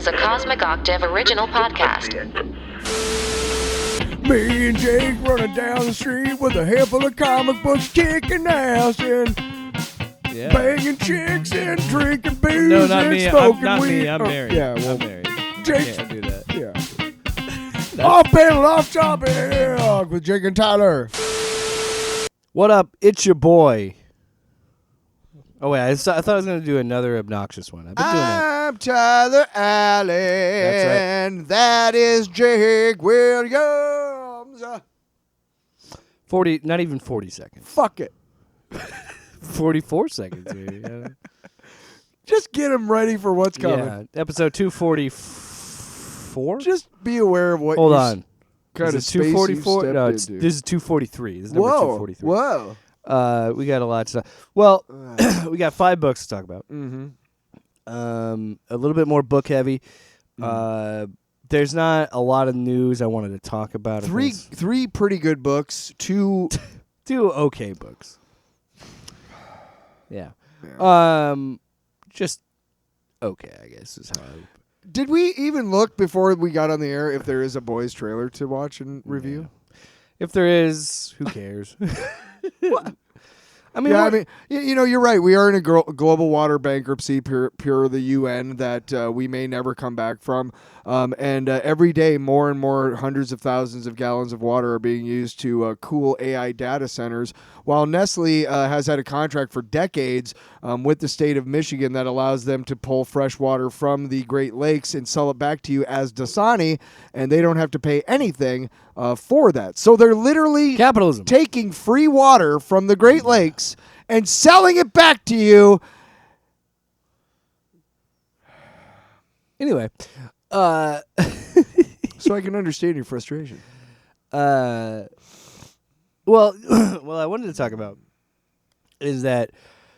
is a Cosmic Octave original podcast. Me and Jake running down the street with a handful of comic books, kicking ass and banging chicks and drinking booze No, not and me. smoking Not weed. me. I'm married. Yeah, well, I'm married. Jake. Can't do that. Yeah. Off panel, off topic with Jake and Tyler. What up? It's your boy. Oh wait, I thought I was gonna do another obnoxious one. I've been doing that. I'm Tyler Allen. That's right. And that is Jake Williams. 40, not even 40 seconds. Fuck it. 44 seconds, maybe. Yeah. Just get him ready for what's coming. Yeah, episode 244. Just be aware of what. Hold on. Kind Is of it space 244? you No, stepped into. this is 243. This is number Whoa. 243. Whoa. We got a lot to talk. Well, we got 5 books to talk about. Mm-hmm. A little bit more book heavy. There's not a lot of news I wanted to talk about. Three pretty good books. Two okay books. Yeah. Just okay, I guess is how I. Did we even look before we got on the air if there is a boys trailer to watch and review? If there is, who cares? I mean, you're right. We are in a global water bankruptcy, per the UN, that we may never come back from. And every day, more and more hundreds of thousands of gallons of water are being used to cool AI data centers, while Nestle has had a contract for decades with the state of Michigan that allows them to pull fresh water from the Great Lakes and sell it back to you as Dasani, and they don't have to pay anything for that. So they're literally capitalism, taking free water from the Great Lakes and selling it back to you. Anyway, so I can understand your frustration. Well, I wanted to talk about is that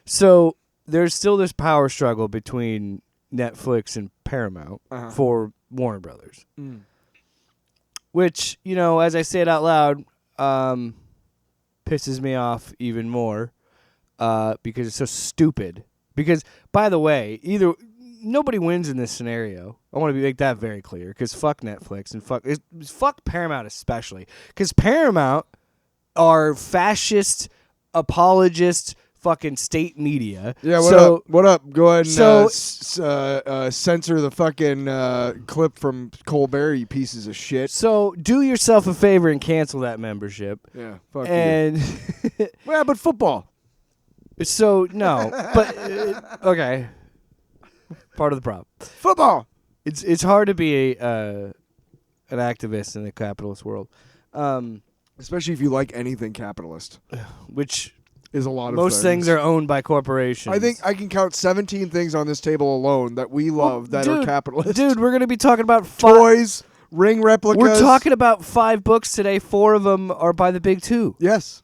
so there's still this power struggle between Netflix and Paramount for Warner Brothers, which, as I say it out loud, pisses me off even more because it's so stupid. Because, by the way, nobody wins in this scenario. I want to make that very clear, because fuck Netflix and fuck Paramount especially, because Paramount are fascist, apologist, fucking state media. Yeah, what up? Go ahead and censor the fucking clip from Colbert, you pieces of shit. So do yourself a favor and cancel that membership. Yeah, fuck you. Well, but football. So, no. But, okay. Part of the problem. Football. It's hard to be an activist in the capitalist world. Especially if you like anything capitalist. Which is a lot of most things are owned by corporations. I think I can count 17 things on this table alone that we love that are capitalist. Dude, we're going to be talking about toys, ring replicas. We're talking about 5 books today. 4 of them are by the big 2. Yes.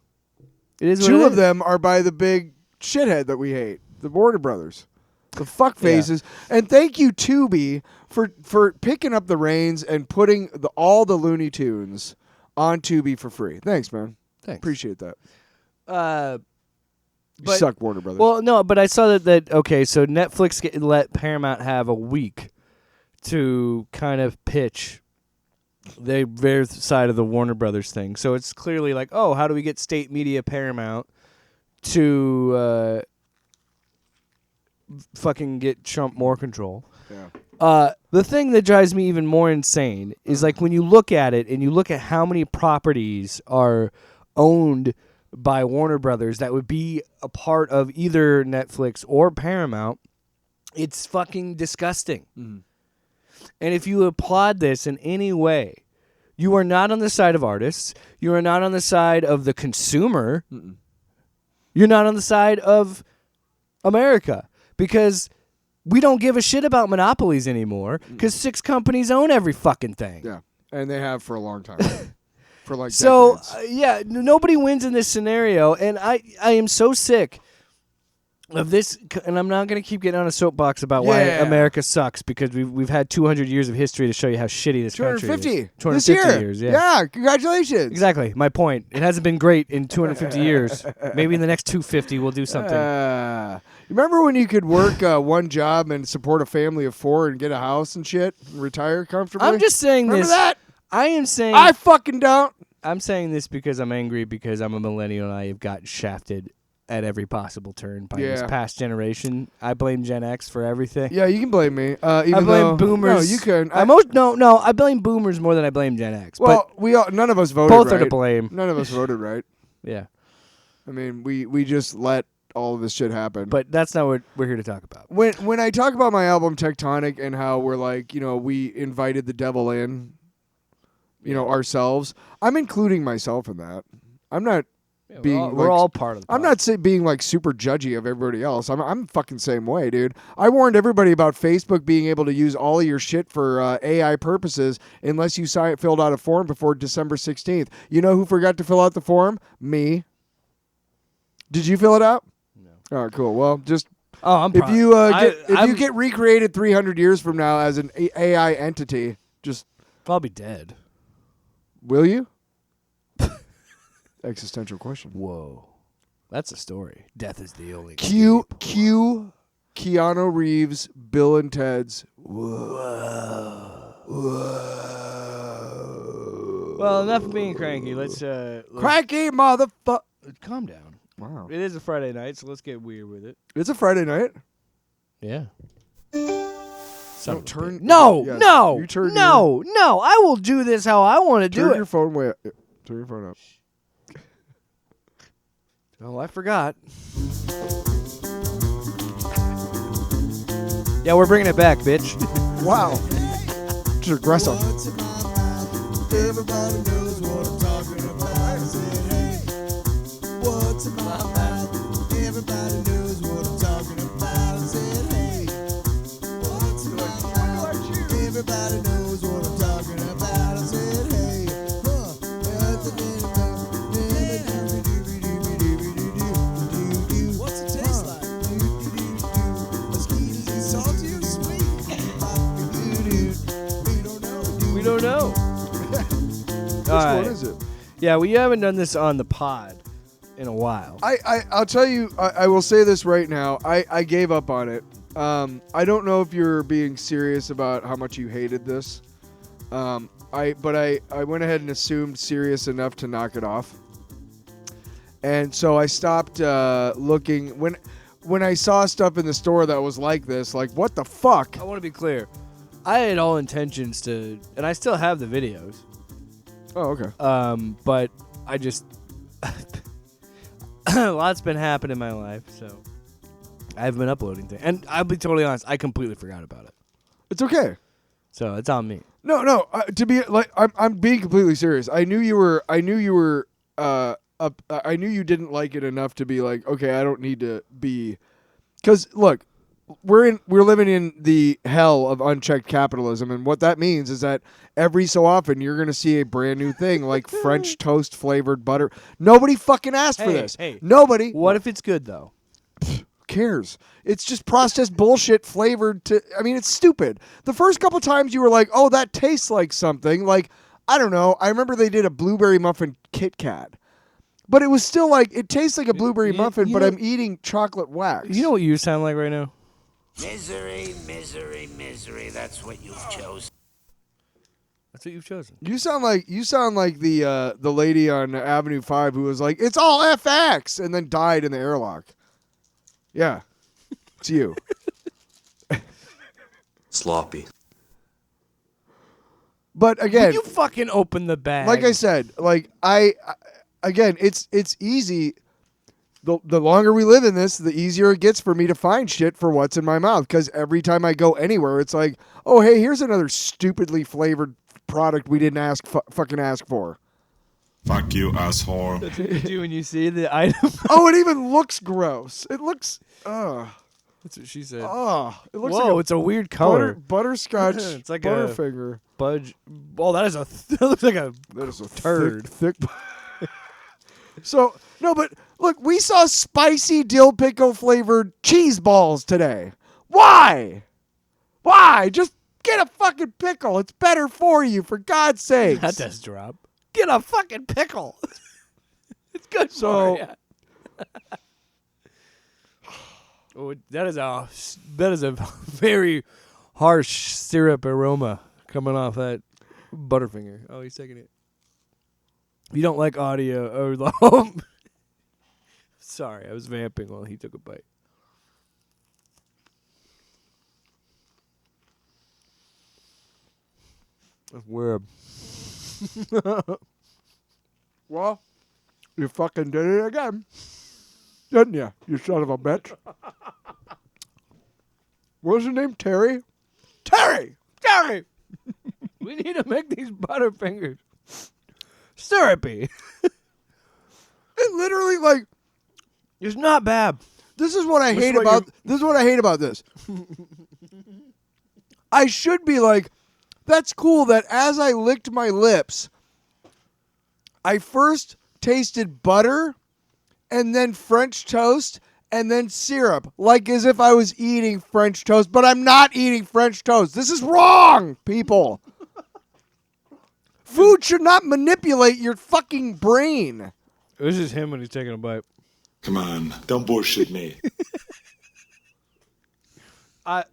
It is 2 of them are by the big shithead that we hate, the Warner Brothers. The fuck faces. Yeah. And thank you, Tubi, for picking up the reins and putting all the Looney Tunes on Tubi for free. Thanks, man. Thanks. Appreciate that. But, suck, Warner Brothers. Well, no, but I saw that okay, so Netflix let Paramount have a week to kind of pitch their side of the Warner Brothers thing. So it's clearly like, oh, how do we get state media Paramount to fucking get Trump more control? Yeah. The thing that drives me even more insane is like when you look at it and you look at how many properties are owned by Warner Brothers that would be a part of either Netflix or Paramount, it's fucking disgusting. Mm-hmm. And if you applaud this in any way, you are not on the side of artists. You are not on the side of the consumer. Mm-mm. You're not on the side of America, because we don't give a shit about monopolies anymore, because 6 companies own every fucking thing. Yeah, and they have for a long time. For like decades. Nobody wins in this scenario, and I am so sick of this, and I'm not going to keep getting on a soapbox about why America sucks, because we've had 200 years of history to show you how shitty this country is. 250 this year. Years, yeah. Yeah, congratulations. Exactly, my point. It hasn't been great in 250 years. Maybe in the next 250 we'll do something. You Remember when you could work one job and support a family of 4 and get a house and shit and retire comfortably? I'm just saying Remember this. that? I am saying. I fucking don't. I'm saying this because I'm angry because I'm a millennial and I have gotten shafted at every possible turn by this past generation. I blame Gen X for everything. Yeah, you can blame me. Even I blame boomers. No, you can. I blame boomers more than I blame Gen X. Well, none of us voted both right. are to blame. None of us voted right. Yeah. I mean, we just let all of this shit happen. But that's not what we're here to talk about. When I talk about my album Tectonic and how we're like, we invited the devil in, ourselves, I'm including myself in that. I'm not being we're all part of the I'm not being like super judgy of everybody else. I'm fucking same way, dude. I warned everybody about Facebook being able to use all of your shit for AI purposes unless you filled out a form before December 16th. You know who forgot to fill out the form? Me. Did you fill it out? No. All right, cool. Well, just I'm if you you get recreated 300 years from now as an AI entity, just I'll be dead. Will you? Existential question. Whoa. That's a story. Death is the only Keanu Reeves, Bill and Ted's. Whoa. Well, enough of being cranky. Let's cranky motherfucker. Calm down. Wow. It is a Friday night, so let's get weird with it. It's a Friday night. Yeah. Don't turn. No. You turn No. I will do this how I want to do Turn it. your phone way up. Turn your phone up. Oh, I forgot. Yeah, we're bringing it back, bitch. Wow. Just aggressive. Everybody knows what I'm talking about. I said, hey, what's in my mouth? Everybody knows what I'm talking about. I said, hey, what's in my mouth? Everybody knows what I'm talking about. I said, hey, what's it taste like? Salty or sweet? We don't know. Which one is it? Yeah, we haven't done this on the pod in a while. I'll tell you, I will say this right now. I gave up on it. I don't know if you're being serious about how much you hated this. I went ahead and assumed serious enough to knock it off. And so I stopped looking. When I saw stuff in the store that was like this, like, what the fuck? I want to be clear. I had all intentions to, and I still have the videos. Oh, okay. But I just a lot's been happening in my life, so I haven't been uploading things. And I'll be totally honest, I completely forgot about it. It's okay. So it's on me. No. To be like, I'm being completely serious. I knew you were. I knew you didn't like it enough to be like, okay, I don't need to be. Because look, we're living in the hell of unchecked capitalism, and what that means is that every so often you're gonna see a brand new thing like French toast flavored butter. Nobody fucking asked for this. Hey, nobody. What if it's good though? Cares? It's just processed bullshit flavored to. I mean, it's stupid. The first couple times you were like, "Oh, that tastes like something." Like, I don't know. I remember they did a blueberry muffin Kit Kat, but it was still like it tastes like a blueberry muffin, but I'm eating chocolate wax. You know what you sound like right now? Misery, misery, misery. That's what you've chosen. That's what you've chosen. You sound like the lady on Avenue 5 who was like, "It's all FX," and then died in the airlock. Yeah, it's you. Sloppy. But again, Will you fucking open the bag? like I said, like again, it's easy. The longer we live in this, the easier it gets for me to find shit for what's in my mouth. Because every time I go anywhere, it's like, oh, hey, here's another stupidly flavored product we didn't fucking ask for. Fuck you, asshole. That's what you do when you see the item. Oh, it even looks gross. It looks, That's what she said. it looks Whoa, like a it's a weird color. butterscotch. It's like Butterfinger. Budge. Oh, that is that looks like a That is a turd. thick. So no, but look, we saw spicy dill pickle flavored cheese balls today. Why? Just get a fucking pickle. It's better for you, for God's sakes. That does drop. Get a fucking pickle. It's good So- for you. Oh, that is a very harsh syrup aroma coming off that Butterfinger. Oh, he's taking it. If you don't like audio, sorry, I was vamping while he took a bite. That's weird. Well, you fucking did it again. Didn't you? You son of a bitch. What was your name? Terry? Terry! Terry! We need to make these Butterfingers syrupy. It literally, like, It's not bad. this is what I hate what about this is what I hate about this. I should be like, that's cool that as I licked my lips, I first tasted butter and then French toast and then syrup, like as if I was eating French toast, but I'm not eating French toast. This is wrong, people. Food should not manipulate your fucking brain. This is him when he's taking a bite. Come on, don't bullshit me. I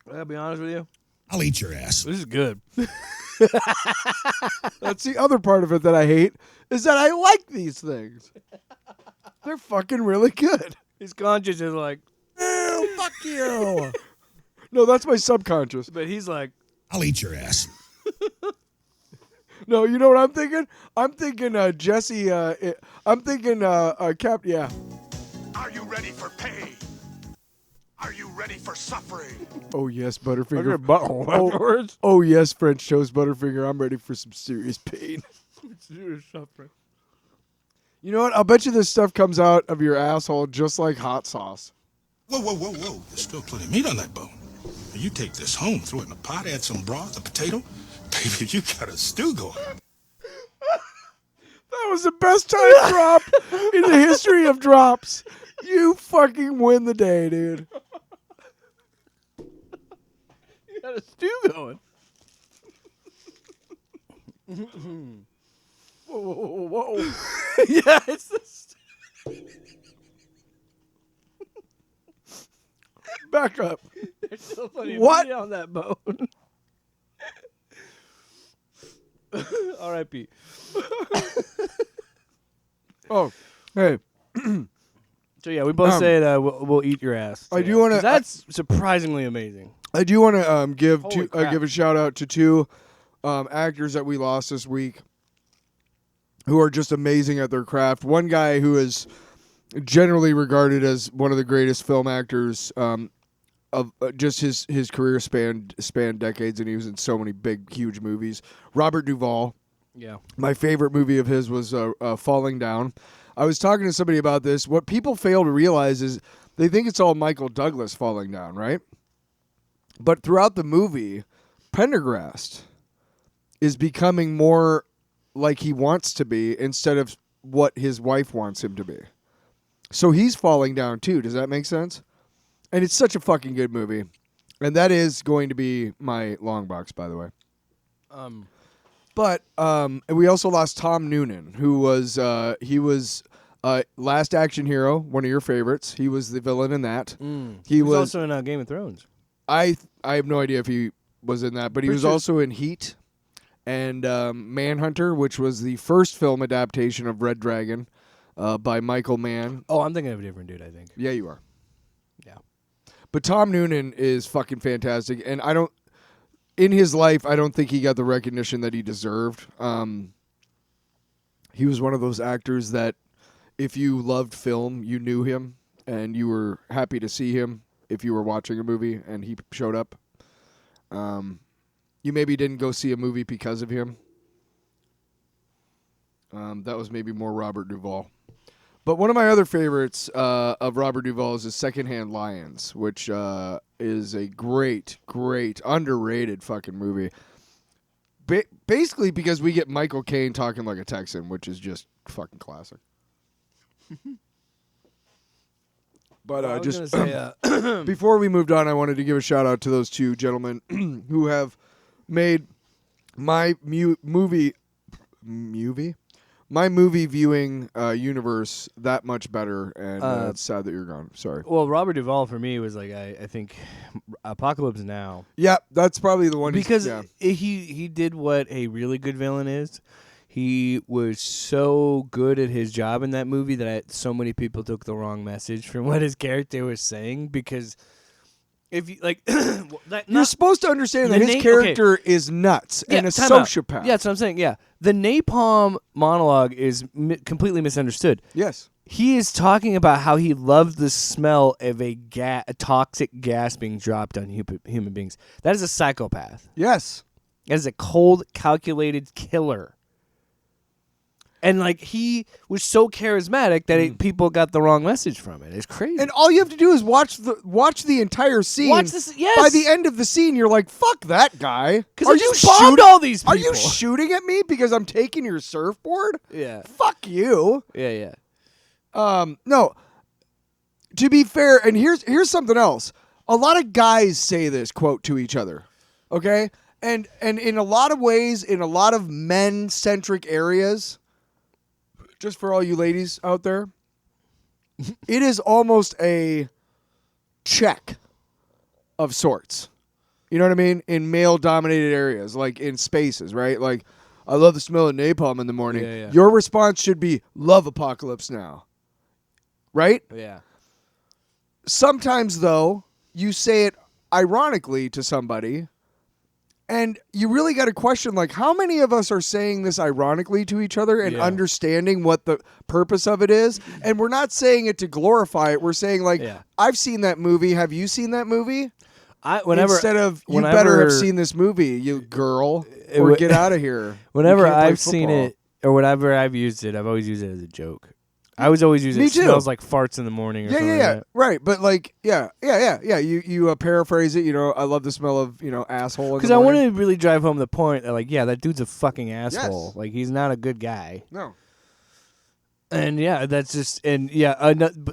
gotta be honest with you. I'll eat your ass. This is good. That's the other part of it that I hate, is that I like these things. They're fucking really good. His conscience is like, Ew, fuck you. No, that's my subconscious. but he's like, I'll eat your ass. No, you know what I'm thinking? I'm thinking Jesse, I'm thinking Cap, yeah. Are you ready for pain? Are you ready for suffering? Oh, yes, look at her Butterfinger. butthole afterwards. Oh, yes, French toast Butterfinger. I'm ready for some serious pain. You know what? I'll bet you this stuff comes out of your asshole just like hot sauce. Whoa, whoa, whoa, whoa. There's still plenty of meat on that bone. Now you take this home, throw it in a pot, add some broth, a potato. Baby, you got a stew going. That was the best time drop in the history of drops. You fucking win the day, dude. You got a stew going. Whoa, whoa, whoa, whoa. Yeah, it's the Back up. There's still plenty of What? meat on that bone. R.I.P. Oh, hey. So yeah, we both said we'll eat your ass. I do wanna- 'Cause that's surprisingly amazing. I do want to give Holy crap. give a shout out to two actors that we lost this week, who are just amazing at their craft. One guy who is generally regarded as one of the greatest film actors of just his career spanned decades, and he was in so many big, huge movies. Robert Duvall. Yeah. My favorite movie of his was Falling Down. I was talking to somebody about this. What people fail to realize is they think it's all Michael Douglas falling down, right? But throughout the movie, Pendergrast is becoming more like he wants to be instead of what his wife wants him to be. So he's falling down too. Does that make sense? And it's such a fucking good movie. And that is going to be my long box, by the way. But we also lost Tom Noonan, who was he was Last Action Hero, one of your favorites. He was the villain in that. He was also in Game of Thrones. I have no idea if he was in that, but he was also in Heat and Manhunter, which was the first film adaptation of Red Dragon by Michael Mann. Oh, I'm thinking of a different dude, I think. Yeah, you are. Yeah. But Tom Noonan is fucking fantastic, and in his life, I don't think he got the recognition that he deserved. He was one of those actors that if you loved film, you knew him, and you were happy to see him if you were watching a movie and he showed up. You maybe didn't go see a movie because of him. That was maybe more Robert Duvall. But one of my other favorites of Robert Duvall is Secondhand Lions, which is a great, great, underrated fucking movie. Basically because we get Michael Caine talking like a Texan, which is just fucking classic. But just before we moved on, I wanted to give a shout out to those two gentlemen who have made my my movie viewing universe that much better, and it's sad that you're gone. Sorry. Well, Robert Duvall for me was like I think Apocalypse Now. Yeah, that's probably the one. Because he did what a really good villain is. He was so good at his job in that movie that so many people took the wrong message from what his character was saying. Because if you like, you're supposed to understand that his character is nuts and a sociopath. Yeah, that's what I'm saying. Yeah, the napalm monologue is completely misunderstood. Yes. He is talking about how he loves the smell of a toxic gas being dropped on human beings. That is a psychopath. Yes. That is a cold, calculated killer. And like he was so charismatic that people got the wrong message from it. It's crazy. And all you have to do is watch the entire scene. Watch this. Yes. By the end of the scene, you're like, "Fuck that guy!" Because I just bombed all these people. Are you shooting at me because I'm taking your surfboard? Yeah. Fuck you. Yeah. No. To be fair, and here's something else. A lot of guys say this quote to each other. Okay? And in a lot of ways, in a lot of men-centric areas, just for all you ladies out there, it is almost a check of sorts. You know what I mean? In male-dominated areas, like in spaces, right? Like, I love the smell of napalm in the morning. Yeah. Your response should be, love Apocalypse Now. Right? Yeah. Sometimes, though, you say it ironically to somebody, and you really got to question, like, how many of us are saying this ironically to each other and understanding what the purpose of it is? And we're not saying it to glorify it. We're saying, like, I've seen that movie. Have you seen that movie? Instead of, you better have seen this movie, you girl, or get out of here. Whenever I've seen it, or whenever I've used it, I've always used it as a joke. I was always using it. Smells like farts in the morning or something. Yeah. Like that. Right. But like, yeah. You paraphrase it, I love the smell of, asshole. Because I want to really drive home the point that, like, that dude's a fucking asshole. Yes. Like, he's not a good guy. No. And that's just,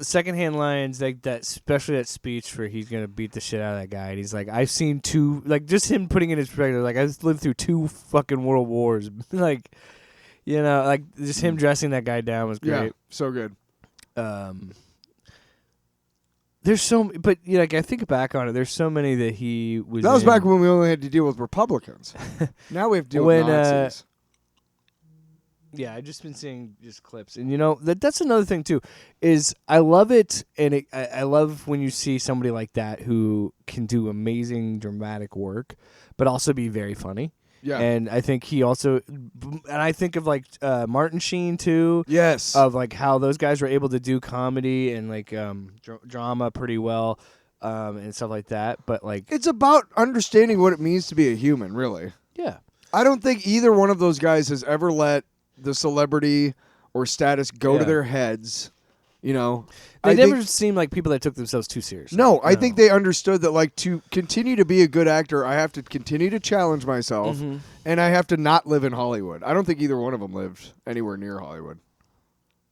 secondhand lines like that, especially that speech where he's going to beat the shit out of that guy. And he's like, I've seen two, like, just him putting in his perspective, like, I've lived through 2 fucking world wars. Like, like just him dressing that guy down was great. Yeah, so good. There's so, but like I think back on it, there's so many that he was. That was back when we only had to deal with Republicans. Now we have to deal with Nazis. Yeah, I've just been seeing just clips, and that's another thing too. Is I love it, and I love when you see somebody like that who can do amazing dramatic work, but also be very funny. Yeah. And I think he also, and I think of like Martin Sheen too. Yes. Of like how those guys were able to do comedy and like drama pretty well, and stuff like that. But like, it's about understanding what it means to be a human, really. Yeah. I don't think either one of those guys has ever let the celebrity or status go to their heads. They never seemed like people that took themselves too seriously. No, I think they understood that, like, to continue to be a good actor, I have to continue to challenge myself, and I have to not live in Hollywood. I don't think either one of them lived anywhere near Hollywood,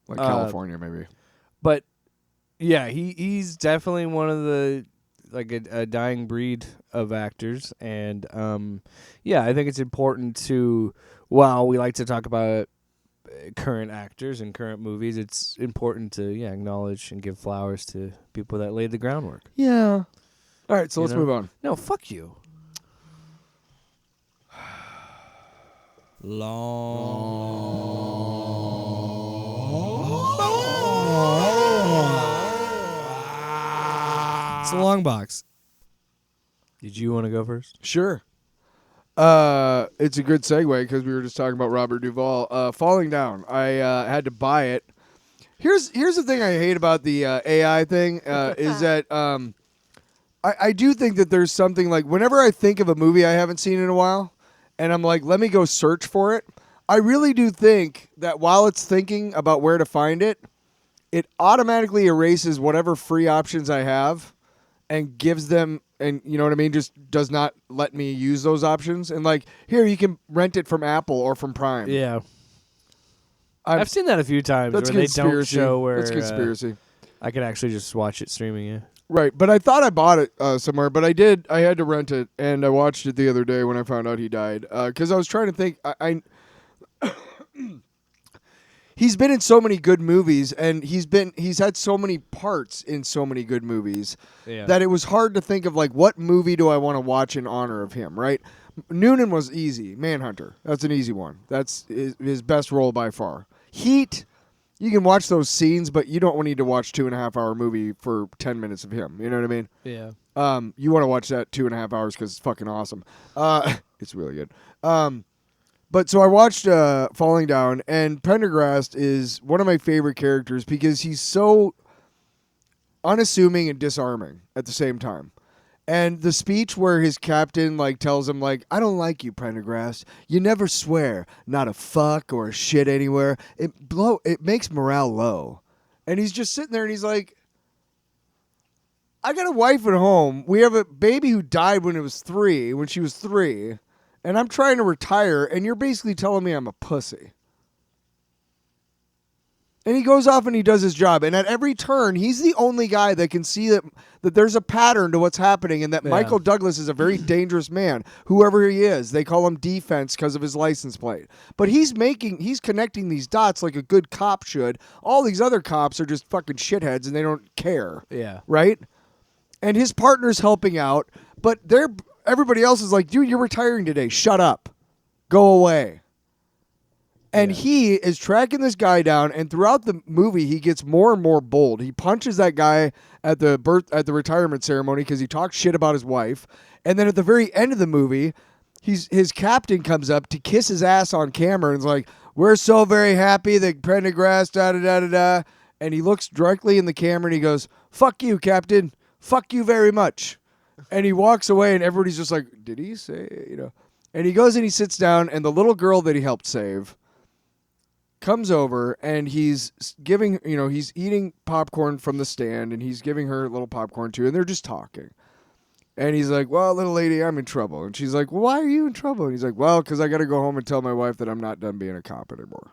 like California, maybe. But yeah, he's definitely one of the a dying breed of actors, and I think it's important to, while we like to talk about current actors and current movies, it's important to acknowledge and give flowers to people that laid the groundwork. Yeah. All right, so let's move on. No, fuck you. It's a long box. Did you want to go first? Sure. It's a good segue because we were just talking about Robert Duvall. Falling Down. I had to buy it. Here's the thing I hate about the AI thing is that I do think that there's something like whenever I think of a movie I haven't seen in a while and I'm like, let me go search for it, I really do think that while it's thinking about where to find it, it automatically erases whatever free options I have and gives them, and you know what I mean, just does not let me use those options. And like, here, you can rent it from Apple or from Prime. Yeah. I've seen that a few times where they don't show where... That's conspiracy. I could actually just watch it streaming, yeah. Right, but I thought I bought it somewhere, but I did. I had to rent it, and I watched it the other day when I found out he died. Because I was trying to think... he's been in so many good movies, and he's had so many parts in so many good movies that it was hard to think of like what movie do I want to watch in honor of him, right? Noonan was easy. Manhunter, that's an easy one. That's his best role by far. Heat, you can watch those scenes, but you don't need to watch 2.5 hour movie for 10 minutes of him. You know what I mean? Yeah. You want to watch that 2.5 hours because it's fucking awesome. It's really good. But so I watched Falling Down, and Pendergrast is one of my favorite characters because he's so unassuming and disarming at the same time. And the speech where his captain like tells him like, I don't like you, Pendergrast. You never swear, not a fuck or a shit anywhere. It makes morale low. And he's just sitting there and he's like, I got a wife at home. We have a baby who died when she was 3. And I'm trying to retire, and you're basically telling me I'm a pussy. And he goes off and he does his job. And at every turn, he's the only guy that can see that there's a pattern to what's happening and that Michael Douglas is a very dangerous man. Whoever he is, they call him Defense because of his license plate. But he's connecting these dots like a good cop should. All these other cops are just fucking shitheads and they don't care. Yeah. Right? And his partner's helping out, but everybody else is like, dude, you're retiring today. Shut up. Go away. And he is tracking this guy down, and throughout the movie, he gets more and more bold. He punches that guy at the retirement ceremony because he talks shit about his wife. And then at the very end of the movie, his captain comes up to kiss his ass on camera and is like, we're so very happy that Pendergrast, da-da-da-da-da. And he looks directly in the camera and he goes, fuck you, Captain. Fuck you very much. And he walks away, and everybody's just like, did he say, you know? And he goes and he sits down, and the little girl that he helped save comes over, and he's giving, he's eating popcorn from the stand, and he's giving her a little popcorn too, and they're just talking. And he's like, well, little lady, I'm in trouble. And she's like, well, why are you in trouble? And he's like, well, because I got to go home and tell my wife that I'm not done being a cop anymore.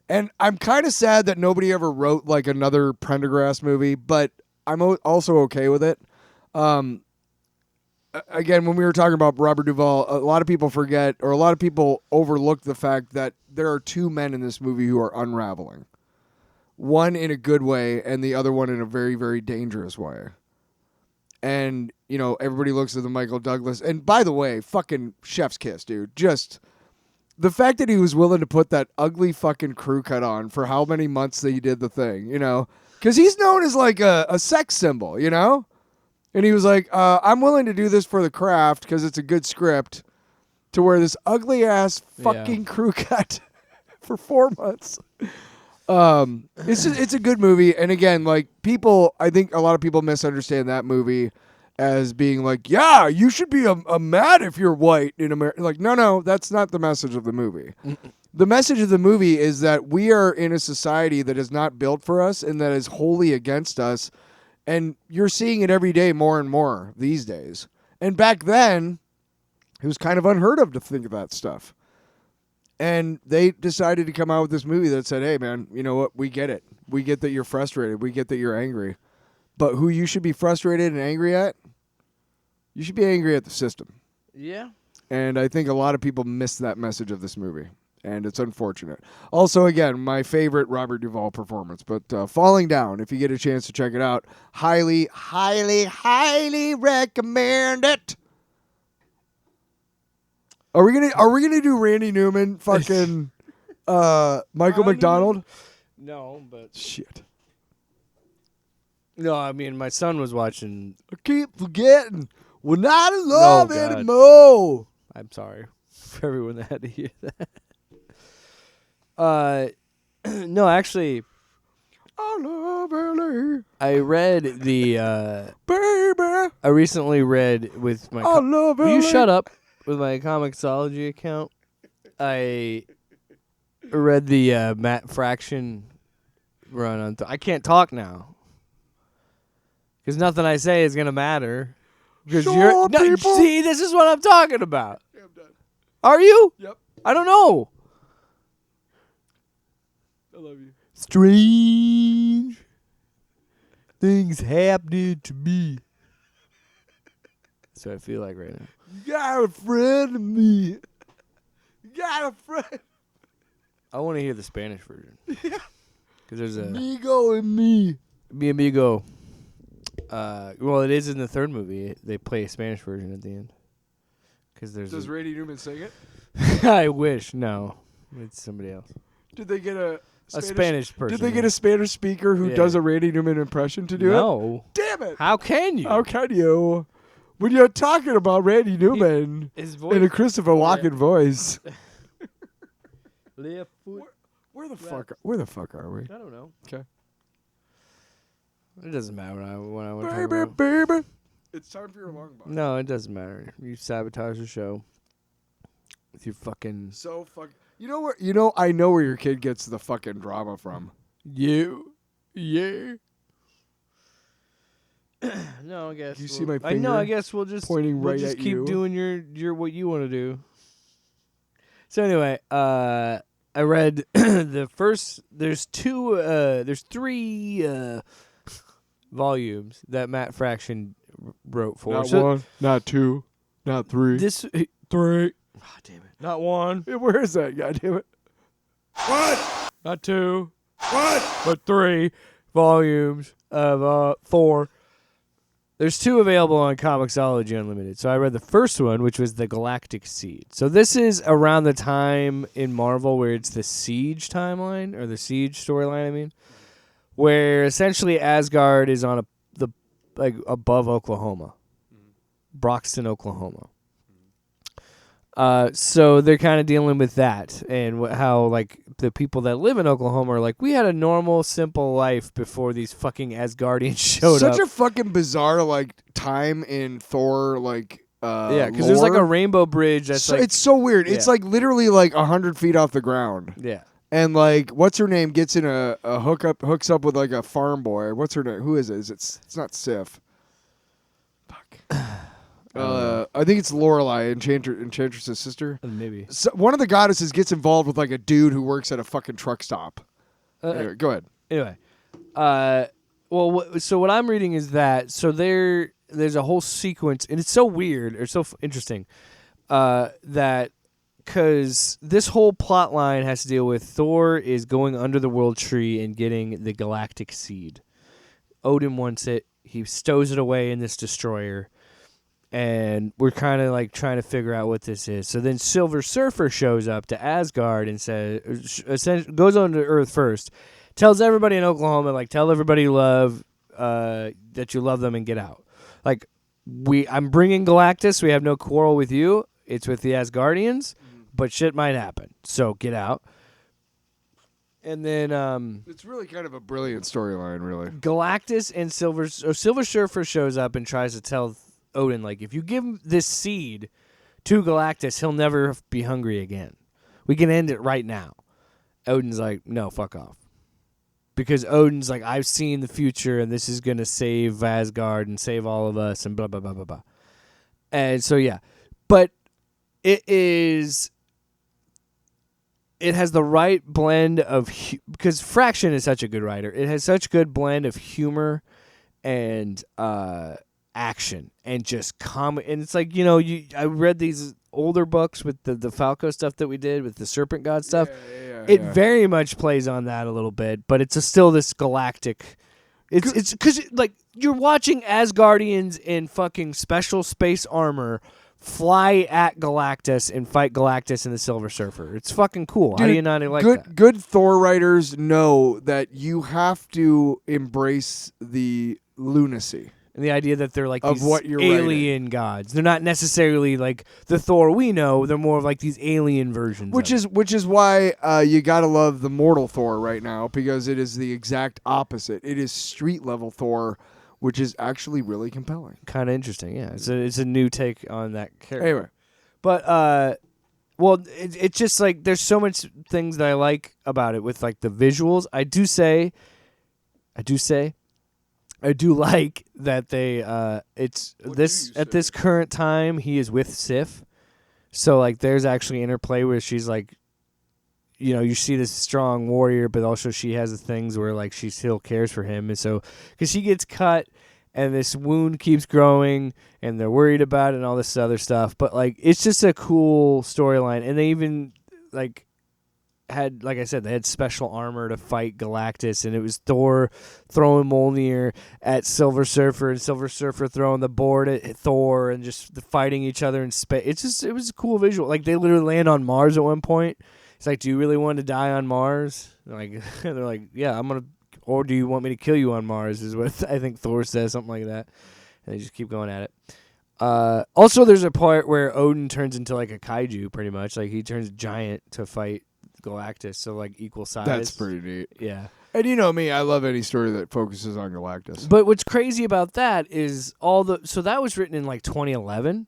And I'm kind of sad that nobody ever wrote like another Prendergast movie, but I'm also okay with it. Again, when we were talking about Robert Duvall, a lot of people forget, or a lot of people overlook the fact that there are 2 men in this movie who are unraveling. One in a good way, and the other one in a very, very dangerous way. And, everybody looks at the Michael Douglas. And by the way, fucking chef's kiss, dude. Just the fact that he was willing to put that ugly fucking crew cut on for how many months that he did the thing, Because he's known as like a sex symbol, And he was like, I'm willing to do this for the craft because it's a good script to wear this ugly-ass fucking crew cut for 4 months. It's a good movie. And again, like I think a lot of people misunderstand that movie as being like, yeah, you should be a mad if you're white in America. Like, no, that's not the message of the movie. The message of the movie is that we are in a society that is not built for us and that is wholly against us. And you're seeing it every day more and more these days. And back then, it was kind of unheard of to think of that stuff. And they decided to come out with this movie that said, hey, man, you know what? We get it. We get that you're frustrated. We get that you're angry. But who you should be frustrated and angry at? You should be angry at the system. Yeah. And I think a lot of people miss that message of this movie. And it's unfortunate. Also, again, my favorite Robert Duvall performance. But Falling Down, if you get a chance to check it out, highly, highly, highly recommend it. Are we gonna do Randy Newman, fucking Michael McDonald? No, but shit. No, I mean my son was watching. I keep forgetting. We're not in love God. anymore. I'm sorry for everyone that had to hear that. No, actually, I love LA. I read the baby. I recently read with my. I love Will you LA. shut up with my Comixology account? I read the Matt Fraction run on. I can't talk now because nothing I say is gonna matter. Because Sure, people. See, this is what I'm talking about. Yeah, I'm done. Are you? Yep. I don't know. I love you. Strange things happening to me. That's what I feel like right now. You got a friend of me. You got a friend. I want to hear the Spanish version. Because there's a Migo and me. Mi Amigo. Well, it is in the third movie. They play a Spanish version at the end. Because there's. Does Randy Newman sing it? I wish. No, it's somebody else. Did they get a Spanish person? Did they get a Spanish speaker who does a Randy Newman impression to do it? No. Damn it! How can you? How can you? When you're talking about Randy Newman His voice. in a Christopher Walken voice. Left foot. Where the fuck are we? I don't know. Okay. It doesn't matter when I want to talk Baby, about. baby. It's time for your long box. No, it doesn't matter. You sabotage the show with your fucking. So fuck. You know where? You know I know where your kid gets the fucking drama from. You. Yeah. No, I guess. Do you see my I know. finger I guess we'll just pointing right just at keep you? doing your what you want to do. So anyway, I read the first. There's three volumes that Matt Fraction wrote for. Not So one, not two, not three. This three. oh, damn it. Not one, Where is that? God damn it. What? not two, What? but 3 volumes of Thor. There's 2 available on Comixology Unlimited. So I read the first one, which was the Galactic Seed. So this is around the time in Marvel where it's the Siege timeline, or the Siege storyline, I mean, where essentially Asgard is on above Oklahoma, Broxton, Oklahoma. So they're kind of dealing with that and how like the people that live in Oklahoma are like, we had a normal, simple life before these fucking Asgardians showed up. Such a fucking bizarre like time in Thor like yeah, because there's like a rainbow bridge that's like, it's so weird. It's yeah. like literally like 100 feet off the ground. yeah. And like, what's her name gets in a hooks up with like a farm boy. What's her name? Who is it? It's not Sif. Fuck. I think it's Lorelei, Enchantress's sister. Maybe. So one of the goddesses gets involved with like a dude who works at a fucking truck stop. Anyway, go ahead. Anyway, so what I'm reading is that there's a whole sequence, and it's so weird or so interesting that because this whole plot line has to deal with Thor is going under the world tree and getting the galactic seed. Odin wants it. He stows it away in this destroyer. And we're kind of like trying to figure out what this is. So then Silver Surfer shows up to Asgard and goes on to Earth first, tells everybody in Oklahoma, like, tell everybody you love that you love them and get out. Like, I'm bringing Galactus. We have no quarrel with you. It's with the Asgardians, but shit might happen. So get out. And then It's really kind of a brilliant storyline, really. Galactus and Silver Surfer shows up and tries to tell Odin, like, if you give him this seed to Galactus, he'll never be hungry again. We can end it right now. Odin's like, no, fuck off. Because Odin's like, I've seen the future, and this is going to save Asgard and save all of us, and blah, blah, blah, blah, blah. And so, yeah. But it has the right blend of... because Fraction is such a good writer. It has such a good blend of humor and... action and just and it's like, I read these older books with the Falco stuff that we did with the Serpent God stuff. It very much plays on that a little bit, but it's still this galactic. It's because like you're watching Asgardians in fucking special space armor fly at Galactus and fight Galactus and the Silver Surfer. It's fucking cool. Dude, how do you not like that? Good Thor writers know that you have to embrace the lunacy. And the idea that they're like of these what you're alien gods. They're not necessarily like the Thor we know. They're more of like these alien versions. Which is why you gotta love the mortal Thor right now, because it is the exact opposite. It is street level Thor, which is actually really compelling. Kind of interesting, yeah. It's a new take on that character. Anyway, but it's just like there's so much things that I like about it with like the visuals. I do like that they at this current time he is with Sif. So like there's actually interplay where she's like, you see this strong warrior, but also she has the things where like she still cares for him. And so because he gets cut and this wound keeps growing and they're worried about it and all this other stuff. But like it's just a cool storyline. And they even like had, like I said, they had special armor to fight Galactus, and it was Thor throwing Mjolnir at Silver Surfer, and Silver Surfer throwing the board at Thor, and just fighting each other in space. It was a cool visual. Like, they literally land on Mars at one point. It's like, do you really want to die on Mars? They're like, yeah, I'm gonna. Or do you want me to kill you on Mars? Is what I think Thor says, something like that. And they just keep going at it. Also, there's a part where Odin turns into like a kaiju, pretty much. Like, he turns giant to fight Galactus, so like equal size. That's pretty neat. Yeah. And you know me, I love any story that focuses on Galactus. But what's crazy about that is so that was written in like 2011,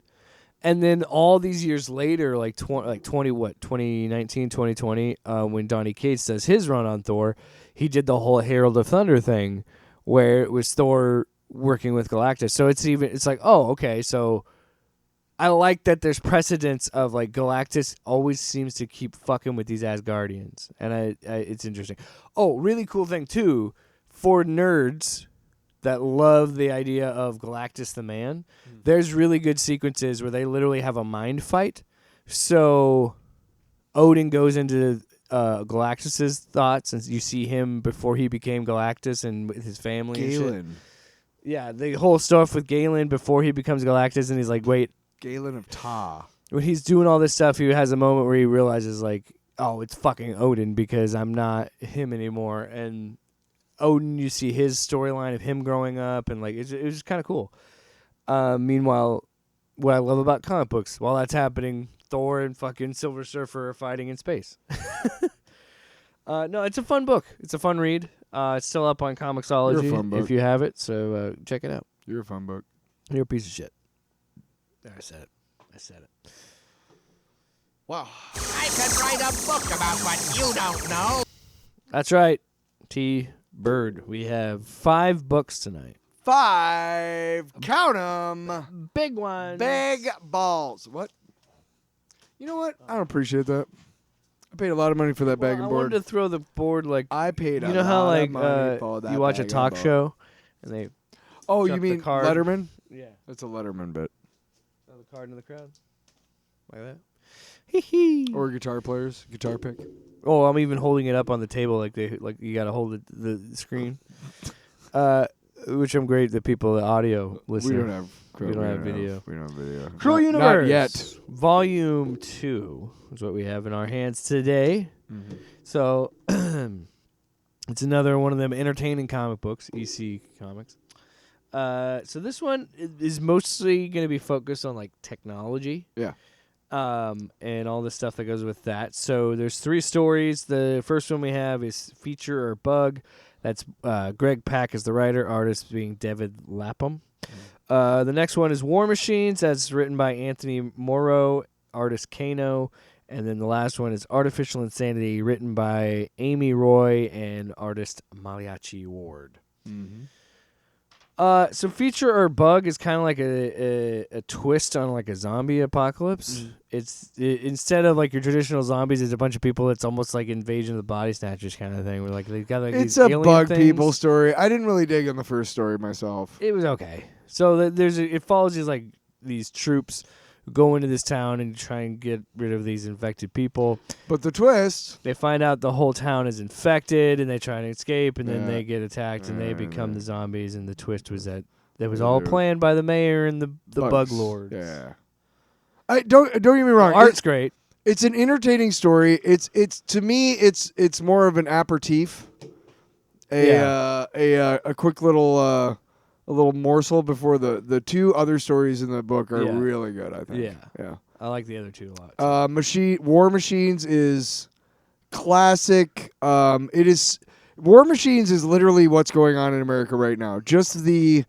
and then all these years later, like 2019, 2020, when Donny Cates does his run on Thor, he did the whole Herald of Thunder thing, where it was Thor working with Galactus. So it's like, oh, okay, so I like that there's precedence of like Galactus always seems to keep fucking with these Asgardians, and I it's interesting. Oh, really cool thing too, for nerds that love the idea of Galactus the Man, there's really good sequences where they literally have a mind fight. So Odin goes into Galactus's thoughts, and you see him before he became Galactus and with his family. Galen. And shit. Yeah, the whole stuff with Galen before he becomes Galactus, and he's like, wait. Galen of Ta. When he's doing all this stuff, he has a moment where he realizes, like, oh, it's fucking Odin because I'm not him anymore. And Odin, you see his storyline of him growing up, and like it was kind of cool. Meanwhile, what I love about comic books, while that's happening, Thor and fucking Silver Surfer are fighting in space. No, it's a fun book. It's a fun read. It's still up on Comixology You're a fun book. if you have it, so check it out. You're a fun book. You're a piece of shit. There, I said it. Wow. I could write a book about what you don't know. That's right. T. Bird. We have 5 books tonight. 5. Count 'em. Big ones. Big balls. What? You know what? I don't appreciate that. I paid a lot of money for that bag I and board. wanted to throw the board like I paid. you know how lot like of money for that you watch a bag talk and board. show and they Oh, shove you the mean card. Letterman? Yeah. That's a Letterman bit. Throw the card in the crowd like that. Hee hee. Or guitar players, guitar pick. Oh, I'm even holding it up on the table like you got to hold the screen. Which I'm great that people the audio listen. We don't have video. We don't have video. Cruel Not Universe. yet. Volume 2 is what we have in our hands today. Mm-hmm. So it's another one of them entertaining comic books, EC Comics. So this one is mostly going to be focused on like technology. Yeah. And all the stuff that goes with that. So there's 3 stories. The first one we have is Feature or Bug. That's Greg Pak is the writer, artist being David Lapham. The next one is War Machines. That's written by Anthony Mauro, artist Kano. And then the last one is Artificial Insanity, written by Amy Roy and artist Malachi Ward. Mm-hmm. So Feature or Bug is kind of like a twist on like a zombie apocalypse. It's instead of like your traditional zombies, it's a bunch of people. It's almost like Invasion of the Body Snatchers kind of thing. Where like they've got like It's these a alien bug things. people story. I didn't really dig on the first story myself. It was okay. So it follows these troops who go into this town and try and get rid of these infected people. But the twist, They find out the whole town is infected, and they try to escape, and then they get attacked, and they become the zombies. And the twist was that was all planned by the mayor and the bugs. bug lords. Yeah. I don't get me wrong. Art's great. It's an entertaining story. It's to me it's more of an aperitif. A quick little a little morsel before the 2 other stories in the book are really good, I think. Yeah. I like the other 2 a lot. War Machines is classic. It is War Machines is literally what's going on in America right now. Just the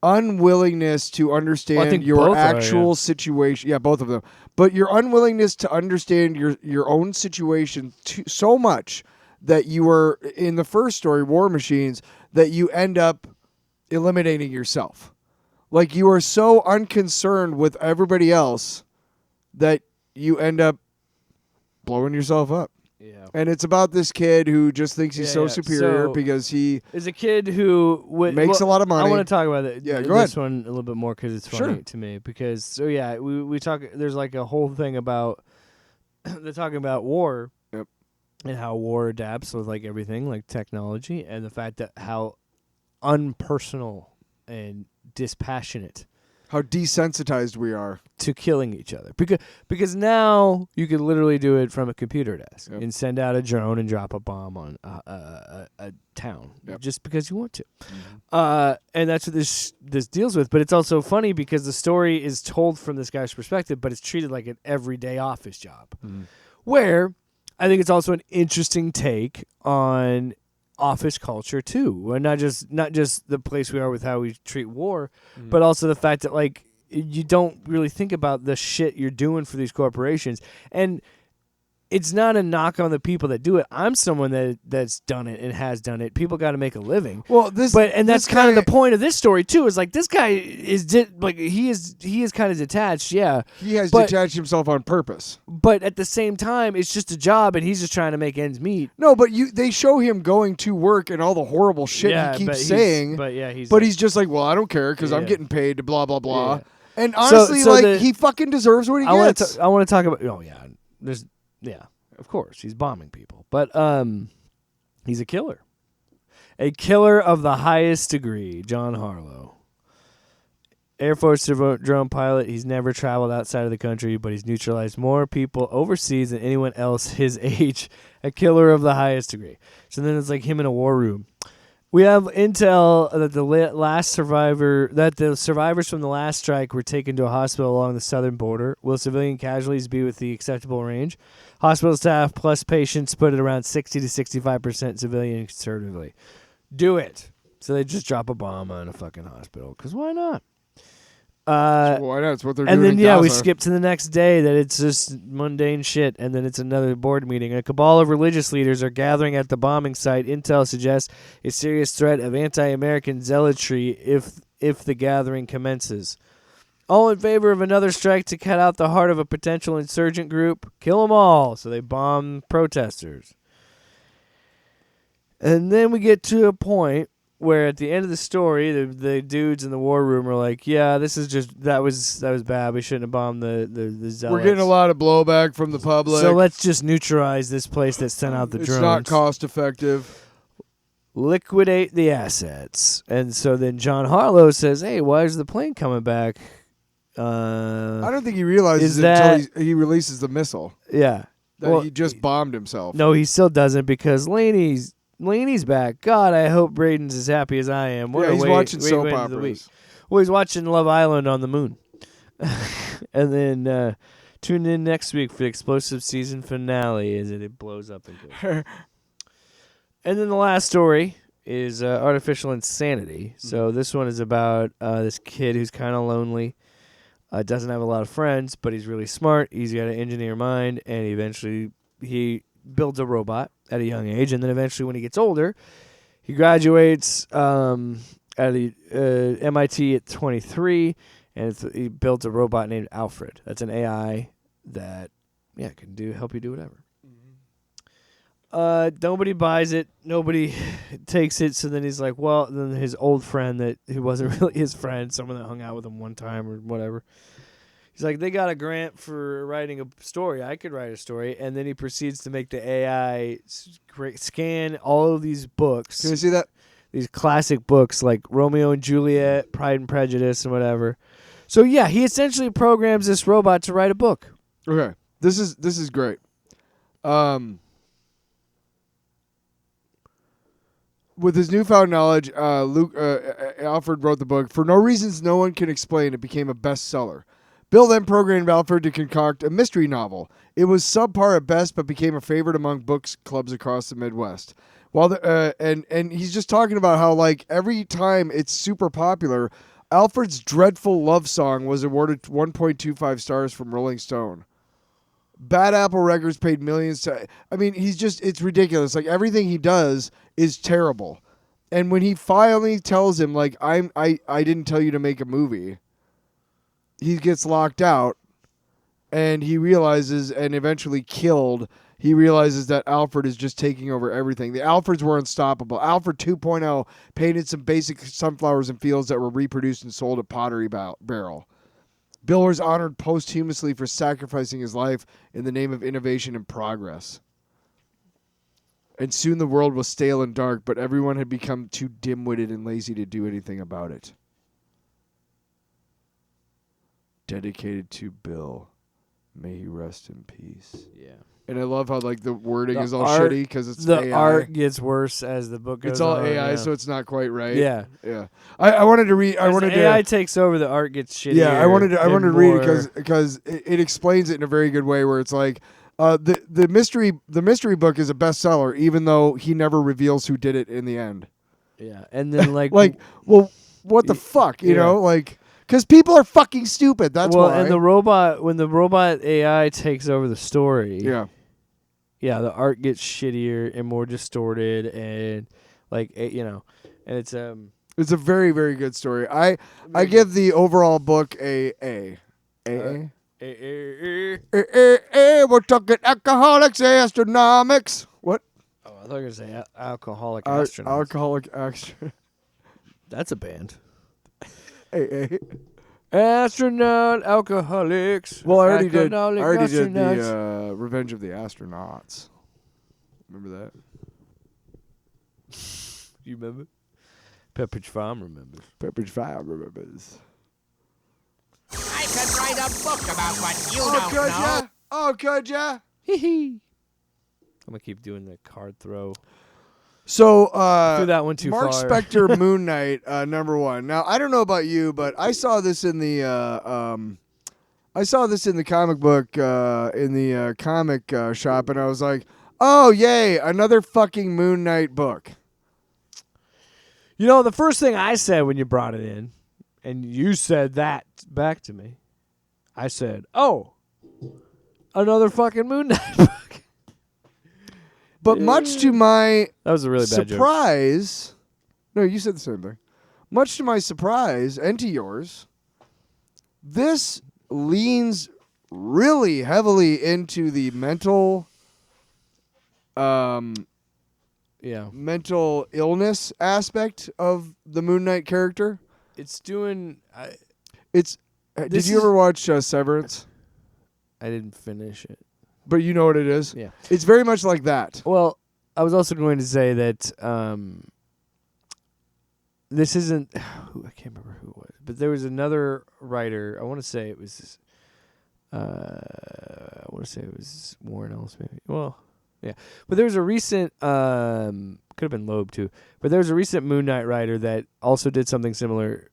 unwillingness to understand your actual situation. Yeah, both of them. But your unwillingness to understand your own situation so much that you are in the first story, War Machines, that you end up eliminating yourself. Like you are so unconcerned with everybody else that you end up blowing yourself up. Yeah. And it's about this kid who just thinks he's so superior So, because he is a kid who makes a lot of money. I want to talk about it. Yeah, go this ahead. one a little bit more because it's funny to me. Because we talk. There's like a whole thing about they're talking about war. Yep. and how war adapts with like everything, like technology, and the fact that how unpersonal and dispassionate How desensitized we are. to killing each other. Because now you can literally do it from a computer desk Yep. and send out a drone and drop a bomb on a town just because you want to. And that's what this deals with. But it's also funny because the story is told from this guy's perspective, but it's treated like an everyday office job. Where I think it's also an interesting take on office culture too, and not just the place we are with how we treat war, but also the fact that like you don't really think about the shit you're doing for these corporations. And it's not a knock on the people that do it. I'm someone that's done it and has done it. People got to make a living. Well, that's this kind of guy- the point of this story too. Is like this guy is he is kind of detached. Yeah, He has but- detached himself on purpose. but at the same time, it's just a job, and he's just trying to make ends meet. No, but they show him going to work and all the horrible shit Yeah, he but keeps he's- saying. but yeah, he's but like- he's just like, well, I don't care because I'm Yeah. getting paid to blah blah blah. Yeah. And honestly, he fucking deserves what he I want gets. to talk about. Oh yeah, of course he's bombing people, but he's a killer of the highest degree. John Harlow, Air Force drone pilot. He's never traveled outside of the country, but he's neutralized more people overseas than anyone else his age. A killer of the highest degree. So then it's like him in a war room. We have intel that the survivors from the last strike were taken to a hospital along the southern border. Will civilian casualties be with the acceptable range? Hospital staff plus patients put it around 60 to 65% civilian conservatively. Do it. So they just drop a bomb on a fucking hospital. Because why not? Why not? It's what they're And doing. then, in we Gaza. skip to the next day that it's just mundane shit, and then it's another board meeting. A cabal of religious leaders are gathering at the bombing site. Intel suggests a serious threat of anti-American zealotry if the gathering commences. All in favor of another strike to cut out the heart of a potential insurgent group. Kill them all. So they bomb protesters. And then we get to a point where at the end of the story, the dudes in the war room are like, yeah, this is just, that was bad. We shouldn't have bombed the zealots. We're getting a lot of blowback from the public. So let's just neutralize this place that sent out the drones. It's not cost effective. Liquidate the assets. And so then John Harlow says, hey, why is the plane coming back? I don't think he realizes is it that- until he releases the missile. Yeah. That Well, he just bombed himself. No, he still doesn't because Laney's back. God, I hope Braden's as happy as I am. What Yeah, a he's way- watching way soap to end the week. operas. Well, he's watching Love Island on the moon. And then tune in next week for the explosive season finale as it blows up and goes. And then the last story is artificial insanity. So this one is about this kid who's kind of lonely, doesn't have a lot of friends, but he's really smart. He's got an engineer mind, and eventually he builds a robot at a young age. And then eventually when he gets older, he graduates at the MIT at 23, and he builds a robot named Alfred. That's an AI that can help you do whatever. Nobody buys it. Nobody takes it. So then he's like, well, then his old friend who wasn't really his friend, someone that hung out with him one time or whatever. He's like, they got a grant for writing a story. I could write a story. And then he proceeds to make the AI scan all of these books. Can you see that? These classic books like Romeo and Juliet, Pride and Prejudice, and whatever. So yeah, he essentially programs this robot to write a book. Okay, this is great. With his newfound knowledge, Alfred wrote the book. For no reasons no one can explain, it became a bestseller. Bill then programmed Alfred to concoct a mystery novel. It was subpar at best, but became a favorite among books clubs across the Midwest. While and he's just talking about how like every time it's super popular, Alfred's dreadful love song was awarded 1.25 stars from Rolling Stone. Bad Apple Records paid millions to. I mean, it's ridiculous. Like everything he does is terrible. And when he finally tells him, like, I didn't tell you to make a movie, he gets locked out, and he realizes, and eventually killed. He realizes that Alfred is just taking over everything. The Alfreds were unstoppable. Alfred 2.0 painted some basic sunflowers in fields that were reproduced and sold at Pottery Barrel. Bill was honored posthumously for sacrificing his life in the name of innovation and progress. And soon the world was stale and dark, but everyone had become too dim-witted and lazy to do anything about it. Dedicated to Bill. May he rest in peace. Yeah. And I love how like the wording The is all art- shitty because it's The AI. art gets worse as the book goes It's all on. AI, yeah. so it's not quite right. Yeah. Yeah. I wanted to read. I As wanted the AI to. takes over, the art gets shittier. Yeah, I wanted to and read more- it because it explains it in a very good way. Where it's like the mystery book is a bestseller, even though he never reveals who did it in the end. Yeah, and then like well, what the fuck, you yeah. know, like because people are fucking stupid. That's well, why. and when the robot AI takes over the story, yeah, the art gets shittier and more distorted, and like and it's It's a very, very good story. I give the overall book a. We're talking alcoholics, astronomics. What? Oh, I thought you were going to say alcoholic astronauts. Alcoholic astronaut. That's a band. A. Astronaut alcoholics. Well, I already did Astronauts. the Revenge of the Astronauts. Remember that? You remember? Pepperidge Farm remembers. Pepperidge Farm remembers. I could write a book about what you Oh, don't could know. ya? Oh, could ya? I'm gonna keep doing the card throw. So, Threw that one too Marc far. Spector, Moon Knight, #1. Now, I don't know about you, but I saw this in the comic book in the comic shop, and I was like, "Oh, yay! Another fucking Moon Knight book." You know, the first thing I said when you brought it in, and you said that back to me, I said, "Oh, another fucking Moon Knight book." But much to my That was a really bad joke. surprise, no, you said the same thing. Much to my surprise and to yours, this leans really heavily into the mental mental illness aspect of the Moon Knight character. It's doing. Did you ever watch Severance? I didn't finish it. But you know what it is? Yeah. It's very much like that. Well, I was also going to say that this isn't. I can't remember who it was, but there was another writer. I want to say it was. Warren Ellis, maybe. Well, yeah, but there was a recent. Could have been Loeb too, but there was a recent Moon Knight writer that also did something similar.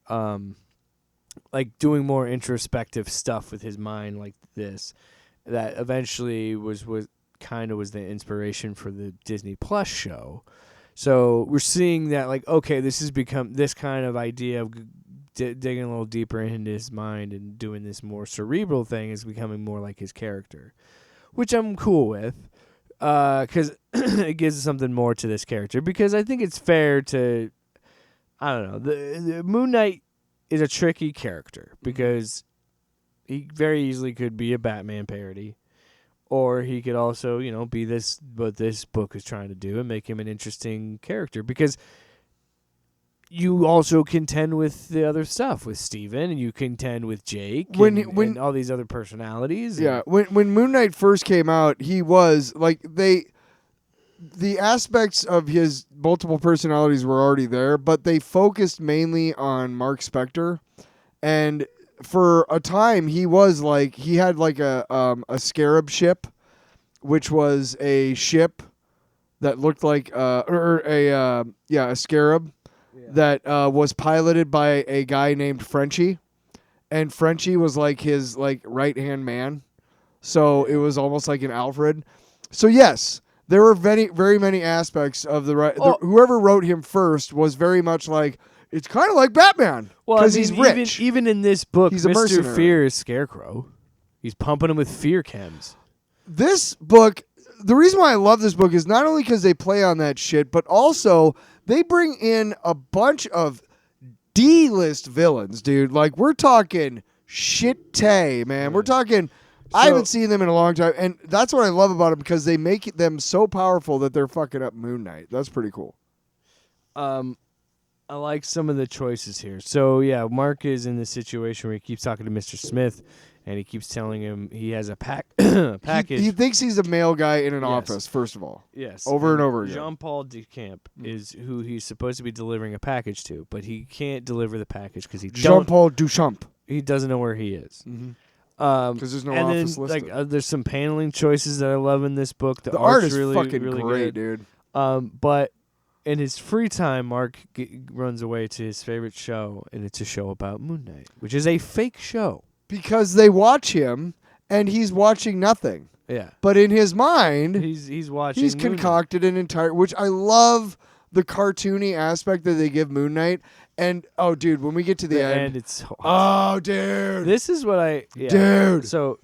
Like doing more introspective stuff with his mind, like this. That eventually was the inspiration for the Disney Plus show. So we're seeing that, like, okay, this has become this kind of idea of digging a little deeper into his mind and doing this more cerebral thing is becoming more like his character, which I'm cool with, because it gives something more to this character. Because I think it's fair to, I don't know, the Moon Knight is a tricky character because he very easily could be a Batman parody, or he could also, be this, what this book is trying to do, and make him an interesting character. Because you also contend with the other stuff with Steven, and you contend with Jake, and all these other personalities. Yeah, when Moon Knight first came out, he was like the aspects of his multiple personalities were already there, but they focused mainly on Marc Spector, and for a time, he was like he had like a scarab ship, which was a ship that looked like a scarab that was piloted by a guy named Frenchie, and Frenchie was like his like right hand man, so it was almost like an Alfred. So yes, there were very many aspects of whoever wrote him first was very much like. It's kind of like Batman because he's rich. Even in this book, he's a Mr. mercenary. Fear is Scarecrow. He's pumping him with fear chems. This book, the reason why I love this book is not only because they play on that shit, but also they bring in a bunch of D-list villains, dude. Like, we're talking shit-tay, man. We're talking... I haven't seen them in a long time, and that's what I love about them because they make them so powerful that they're fucking up Moon Knight. That's pretty cool. I like some of the choices here. So, yeah, Marc is in this situation where he keeps talking to Mr. Smith, and he keeps telling him he has a package. He thinks he's a male guy in an Yes. office, first of all. Yes. Over and over again. Jean-Paul Decamp is who he's supposed to be delivering a package to, but he can't deliver the package because Jean-Paul Duchamp. he doesn't know where he is. Because there's no and office then, listed. like, there's some paneling choices that I love in this book. The art is really, fucking really great, good. dude. But in his free time, Marc runs away to his favorite show, and it's a show about Moon Knight, which is a fake show. Because they watch him, and he's watching nothing. Yeah. But in his mind, He's watching. he's Moon Knight. concocted an entire, which I love the cartoony aspect that they give Moon Knight. And oh, dude, when we get to the end, it's oh, dude, this is what dude. So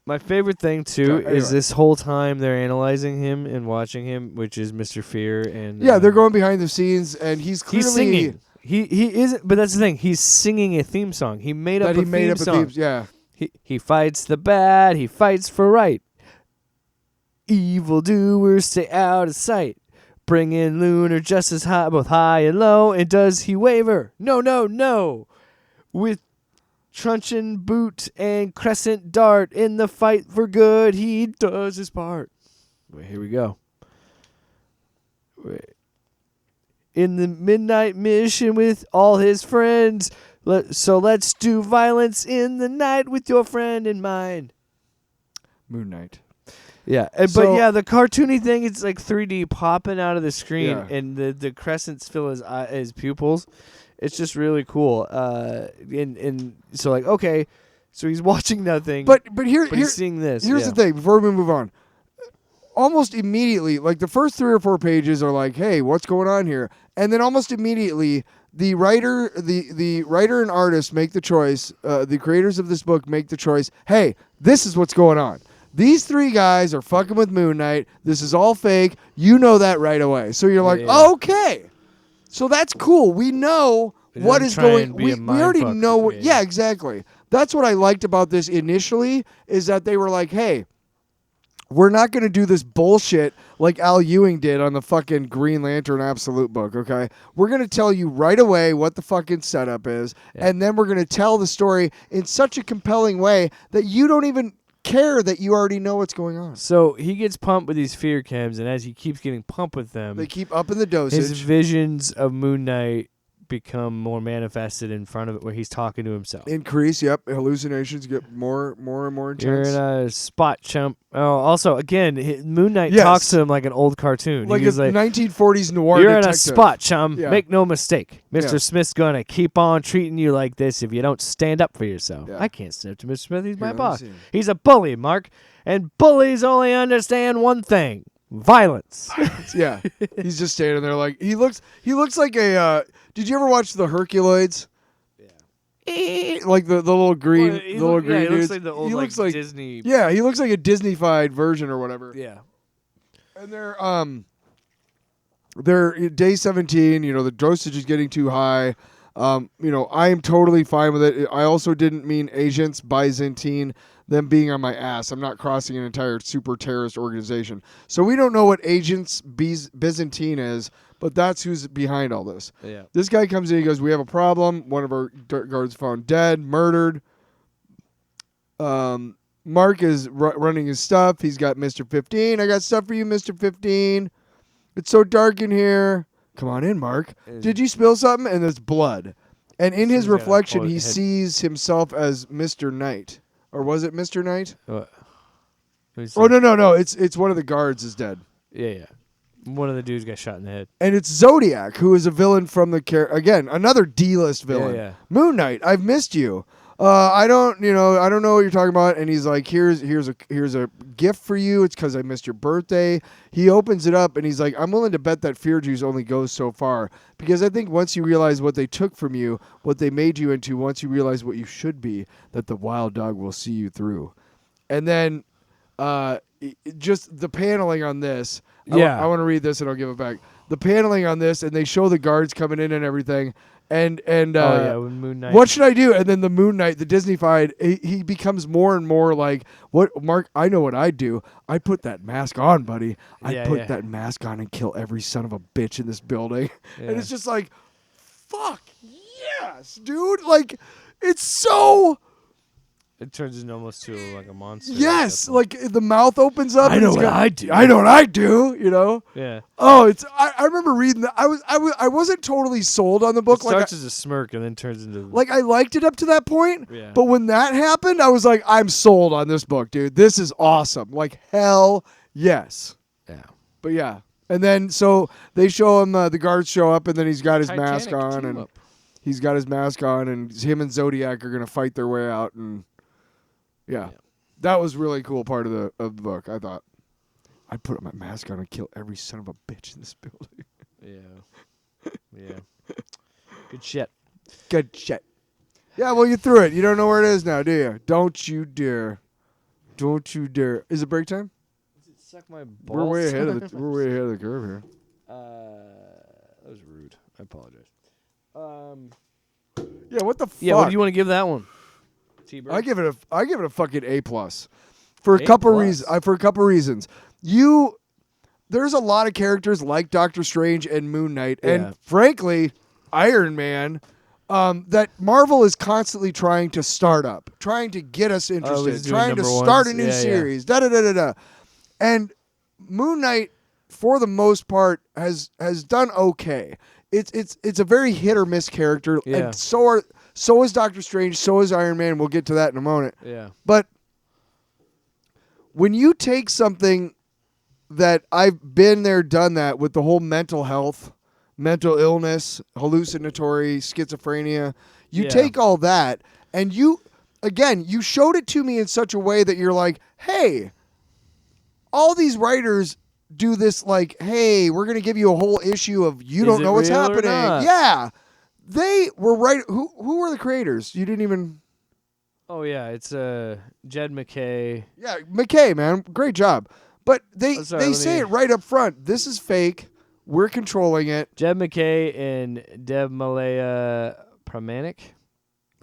my favorite thing too Anyway. is this whole time they're analyzing him and watching him, which is Mr. Fear and yeah, they're going behind the scenes, and he's clearly he's singing. He isn't, but that's the thing. He's singing a theme song. He made up that a he made theme up song. a theme. Yeah, He fights the bad. He fights for right. Evildoers stay out of sight. Bring in lunar justice high, both high and low. And does he waver? No, no, no. With truncheon boot and crescent dart in the fight for good, he does his part. Wait, here we go. Wait. In the midnight mission with all his friends. So let's do violence in the night with your friend in mind. Moon Knight. Yeah, So- but yeah, the cartoony thing, it's like 3D popping out of the screen, Yeah. and the crescents fill his pupils. It's just really cool. And so like, okay, so he's watching nothing, But but he's seeing this. Here's yeah. the thing. Before we move on, almost immediately, like the first 3 or 4 pages are like, "Hey, what's going on here?" And then almost immediately, the writer and artist make the choice. The creators of this book make the choice. Hey, this is what's going on. These 3 guys are fucking with Moon Knight. This is all fake. You know that right away. So you're like, Yeah. okay. So that's cool. We know It what doesn't is try going. and be We a already mindfuck. know what. Yeah. Yeah, exactly. That's what I liked about this initially, is that they were like, hey, we're not going to do this bullshit like Al Ewing did on the fucking Green Lantern Absolute book, okay? We're going to tell you right away what the fucking setup is, and then we're going to tell the story in such a compelling way that you don't even care that you already know what's going on. So he gets pumped with these fear chems, and as he keeps getting pumped with them, They keep upping the his dosage. visions of Moon Knight become more manifested in front of it, where he's talking to himself. Increase, yep. Hallucinations get more and more You're intense. in a spot chump. Oh, also, again, Moon Knight Yes. talks to him like an old cartoon. Like He a was like, 1940s noir you're in a detective. spot, chum. Yeah. Make no mistake. Mr. Yeah. Smith's going to keep on treating you like this if you don't stand up for yourself. Yeah. I can't stand up to Mr. Smith. He's my let me boss. see. He's a bully, Marc. And bullies only understand one thing. Violence. Yeah, he's just standing there like he looks like a. Did you ever watch the Herculoids? Yeah, like the little green, Well, the little green he looks dudes. like the old he looks like like Disney. yeah, he looks like a Disney-fied version or whatever. Yeah. And they're day 17. You know, the dosage is getting too high. You know, I am totally fine with it. I also didn't mean agents Byzantine, them being on my ass. I'm not crossing an entire super terrorist organization. So we don't know what agents Byzantine is, but that's who's behind all this. Yeah. This guy comes in, he goes, we have a problem. One of our guards found dead, murdered. Marc is running his stuff. He's got Mr. 15. I got stuff for you, Mr. 15. It's so dark in here. Come on in, Marc. Did you spill something? And there's blood. And in his He's got a reflection, bullet he head. sees himself as Mr. Knight. Or was it Mr. Knight? What? Let me see. Oh, no. It's one of the guards is dead. Yeah. One of the dudes got shot in the head. And it's Zodiac, who is a villain from the again, another D-list villain. Yeah. Moon Knight, I've missed you. I don't know what you're talking about. And he's like, here's a gift for you. It's because I missed your birthday. He opens it up and he's like, I'm willing to bet that fear juice only goes so far, because I think once you realize what they took from you, what they made you into, once you realize what you should be, that the wild dog will see you through. And then, just the paneling on this. Yeah. I want to read this and I'll give it back. The paneling on this, and they show the guards coming in and everything. And When Moon Knight. what should I do? And then the Moon Knight, the Disney-fied, he becomes more and more like, what, Marc, I know what I'd do. I'd put that mask on, buddy. I'd put that mask on and kill every son of a bitch in this building. Yeah. And it's just like, fuck, yes, dude. Like, it's so It turns into almost to like a monster. Yes, like the mouth opens up. I and know it's what got- I do. I know what I do. You know. Yeah. Oh, it's. I remember reading that. I wasn't totally sold on the book. It Like starts as a smirk and then turns into like I liked it up to that point. Yeah. But when that happened, I was like, I'm sold on this book, dude. This is awesome. Like hell yes. yeah. But yeah. And then so they show him the guards show up, and then he's got his mask Titanic on, team and up. he's got his mask on, and him and Zodiac are gonna fight their way out, and yeah. That was really cool part of the book. I thought I'd put my mask on and kill every son of a bitch in this building. Yeah. Yeah. Good shit. Good shit. Yeah, well, you threw it. You don't know where it is now, do you? Don't you dare. Don't you dare. Is it break time? Suck my balls. We're way ahead of the curve here. That was rude. I apologize. Yeah, what the fuck? Yeah, what do you want to give that one? I give it a fucking A plus. For a A couple plus? reasons. For a couple reasons. There's a lot of characters like Doctor Strange and Moon Knight, Yeah. and frankly, Iron Man. That Marvel is constantly trying to start up, trying to get us interested, he's doing trying to number start ones. a new Yeah, yeah. series. Da da da da da. And Moon Knight, for the most part, has done okay. It's a very hit or miss character, Yeah. and so is Doctor Strange, so is Iron Man. We'll get to that in a moment. Yeah. But when you take something that I've been there, done that with the whole mental health, mental illness, hallucinatory, schizophrenia, you Yeah. take all that and you showed it to me in such a way that you're like, hey, all these writers do this like, hey, we're going to give you a whole issue of you Is don't it know what's real or happening. not? Yeah. They were right. Who were the creators? You didn't even. Oh yeah, it's Jed MacKay. Yeah, MacKay, man, great job. But they Oh, sorry, they let say me- it right up front. This is fake. We're controlling it. Jed MacKay and Devmalya Pramanik.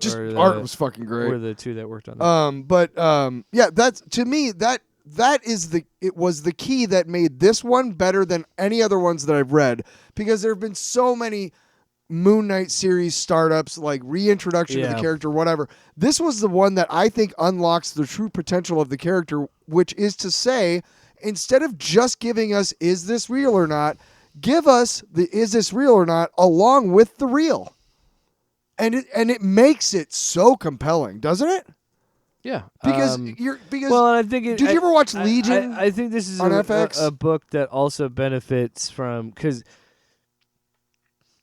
Just Or art was fucking great. Were the two that worked on it. Yeah, that's to me that it was the key that made this one better than any other ones that I've read, because there have been so many Moon Knight series startups, like reintroduction of Yeah. the character, whatever. This was the one that I think unlocks the true potential of the character, which is to say, instead of just giving us is this real or not, give us the is this real or not along with the real. And it makes it so compelling, doesn't it? Yeah, Because well, and I think did you ever watch Legion? I think this is on a FX? book that also benefits from, because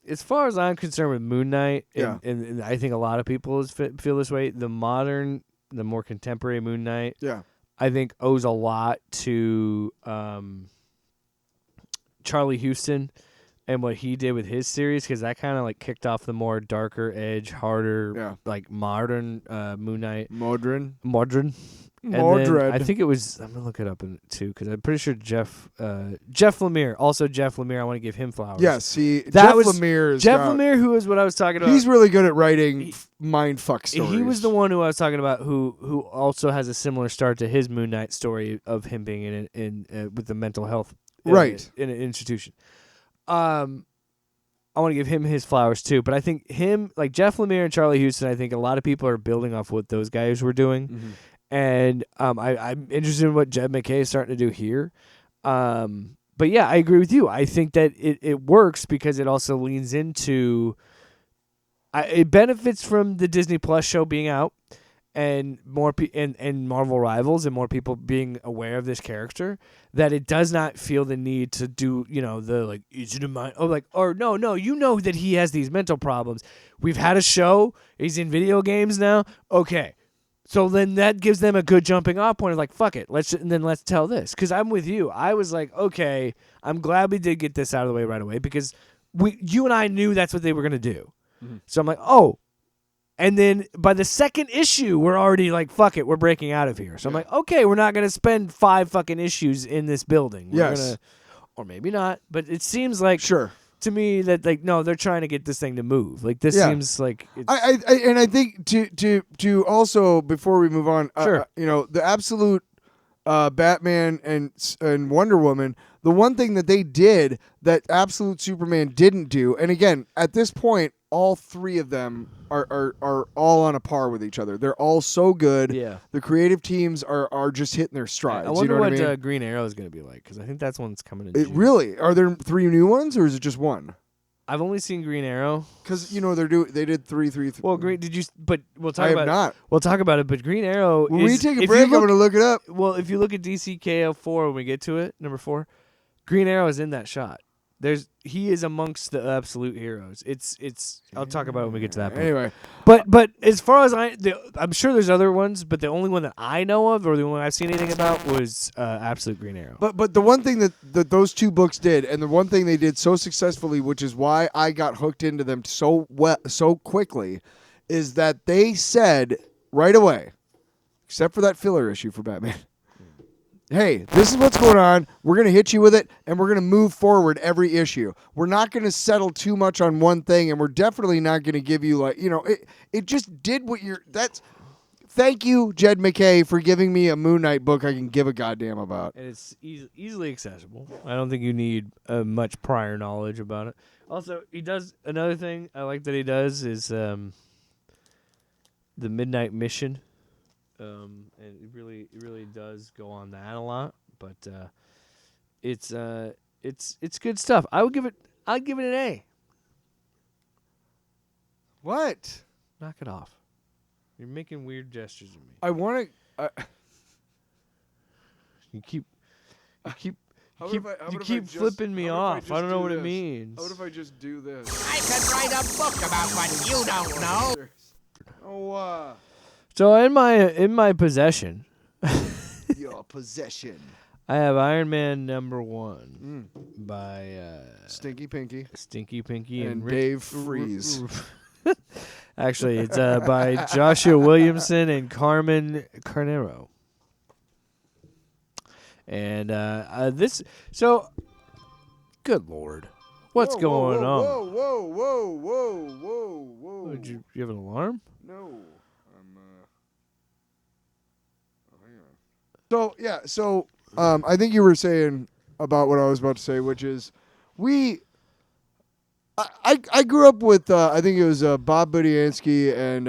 as far as I'm concerned with Moon Knight, and I think a lot of people feel this way, the more contemporary Moon Knight, Yeah. I think owes a lot to Charlie Houston and what he did with his series, because that kind of like kicked off the more darker edge, harder, like modern Moon Knight. Modern. And then Mordred. I think it was. I'm gonna look it up too, because I'm pretty sure Jeff Lemire. Also, Jeff Lemire. I want to give him flowers. Yes, That Jeff was Lemire. Jeff Lemire, who is what I was talking about. He's really good at writing mind fuck stories. He was the one who I was talking about, who also has a similar start to his Moon Knight story of him being in with the mental health Right. in an institution. I want to give him his flowers too, but I think him, like Jeff Lemire and Charlie Houston, I think a lot of people are building off what those guys were doing. Mm-hmm. And I'm interested in what Jed MacKay is starting to do here. But yeah, I agree with you. I think that it works because it also leans into it benefits from the Disney Plus show being out and more and Marvel Rivals and more people being aware of this character, that it does not feel the need to do, the like, is it a mind? Oh, like, or no, you know that he has these mental problems. We've had a show. He's in video games now. Okay. So then that gives them a good jumping off point of like, fuck it, let's tell this. Because I'm with you. I was like, okay, I'm glad we did get this out of the way right away, because you and I knew that's what they were gonna do. Mm-hmm. So I'm like, oh, and then by the second issue, we're already like, fuck it, we're breaking out of here. So I'm like, okay, we're not gonna spend 5 fucking issues in this building. We're gonna, or maybe not, but it seems like to me that like, no, they're trying to get this thing to move. Like this seems like I think to also, before we move on, the absolute Batman and Wonder Woman, the one thing that they did that absolute Superman didn't do, and again, at this point, all three of them are all on a par with each other. They're all so good. Yeah. The creative teams are just hitting their strides. I wonder you know what what I mean? Green Arrow is going to be like, because I think that's one that's coming in It June. really are there 3 new ones or is it just one? I've only seen Green Arrow. Because they did three. Well, did you? But we'll talk I about have not. We'll talk about it. But Green Arrow. When we is, take a if break, you I'm look- going to look it up. Well, if you look at DCKO 4 when we get to it, number 4, Green Arrow is in that shot. He is amongst the absolute heroes. It's. I'll talk about it when we get to that point. Anyway, But as far as I'm sure there's other ones, but the only one that I know of, or the one I've seen anything about, was Absolute Green Arrow. But the one thing that those 2 books did, and the one thing they did so successfully, which is why I got hooked into them so quickly, is that they said right away, except for that filler issue for Batman, hey, this is what's going on. We're going to hit you with it, and we're going to move forward every issue. We're not going to settle too much on one thing, and we're definitely not going to give you it just did what thank you, Jed MacKay, for giving me a Moon Knight book I can give a goddamn about. And it's easily accessible. I don't think you need much prior knowledge about it. Also, he does another thing I like that he does is the Midnight Mission. And it really does go on that a lot, but it's good stuff. I'd give it an A. What? Knock it off. You're making weird gestures at me. I want to. You keep How about if I you just- keep flipping me how about if off. I don't know do what it this? means. How about if I just do this? I could write a book about what you don't know. Oh, So in my possession, your possession. I have Iron Man #1 by Stinky Pinky Stinky Pinky and Rick- Dave Freeze. Actually, it's by Joshua Williamson and Carmen Carnero. And this, so, good Lord, what's going on? Whoa. Did you have an alarm? No. So yeah, I think you were saying about what I was about to say, which is I grew up with I think it was Bob Budiansky and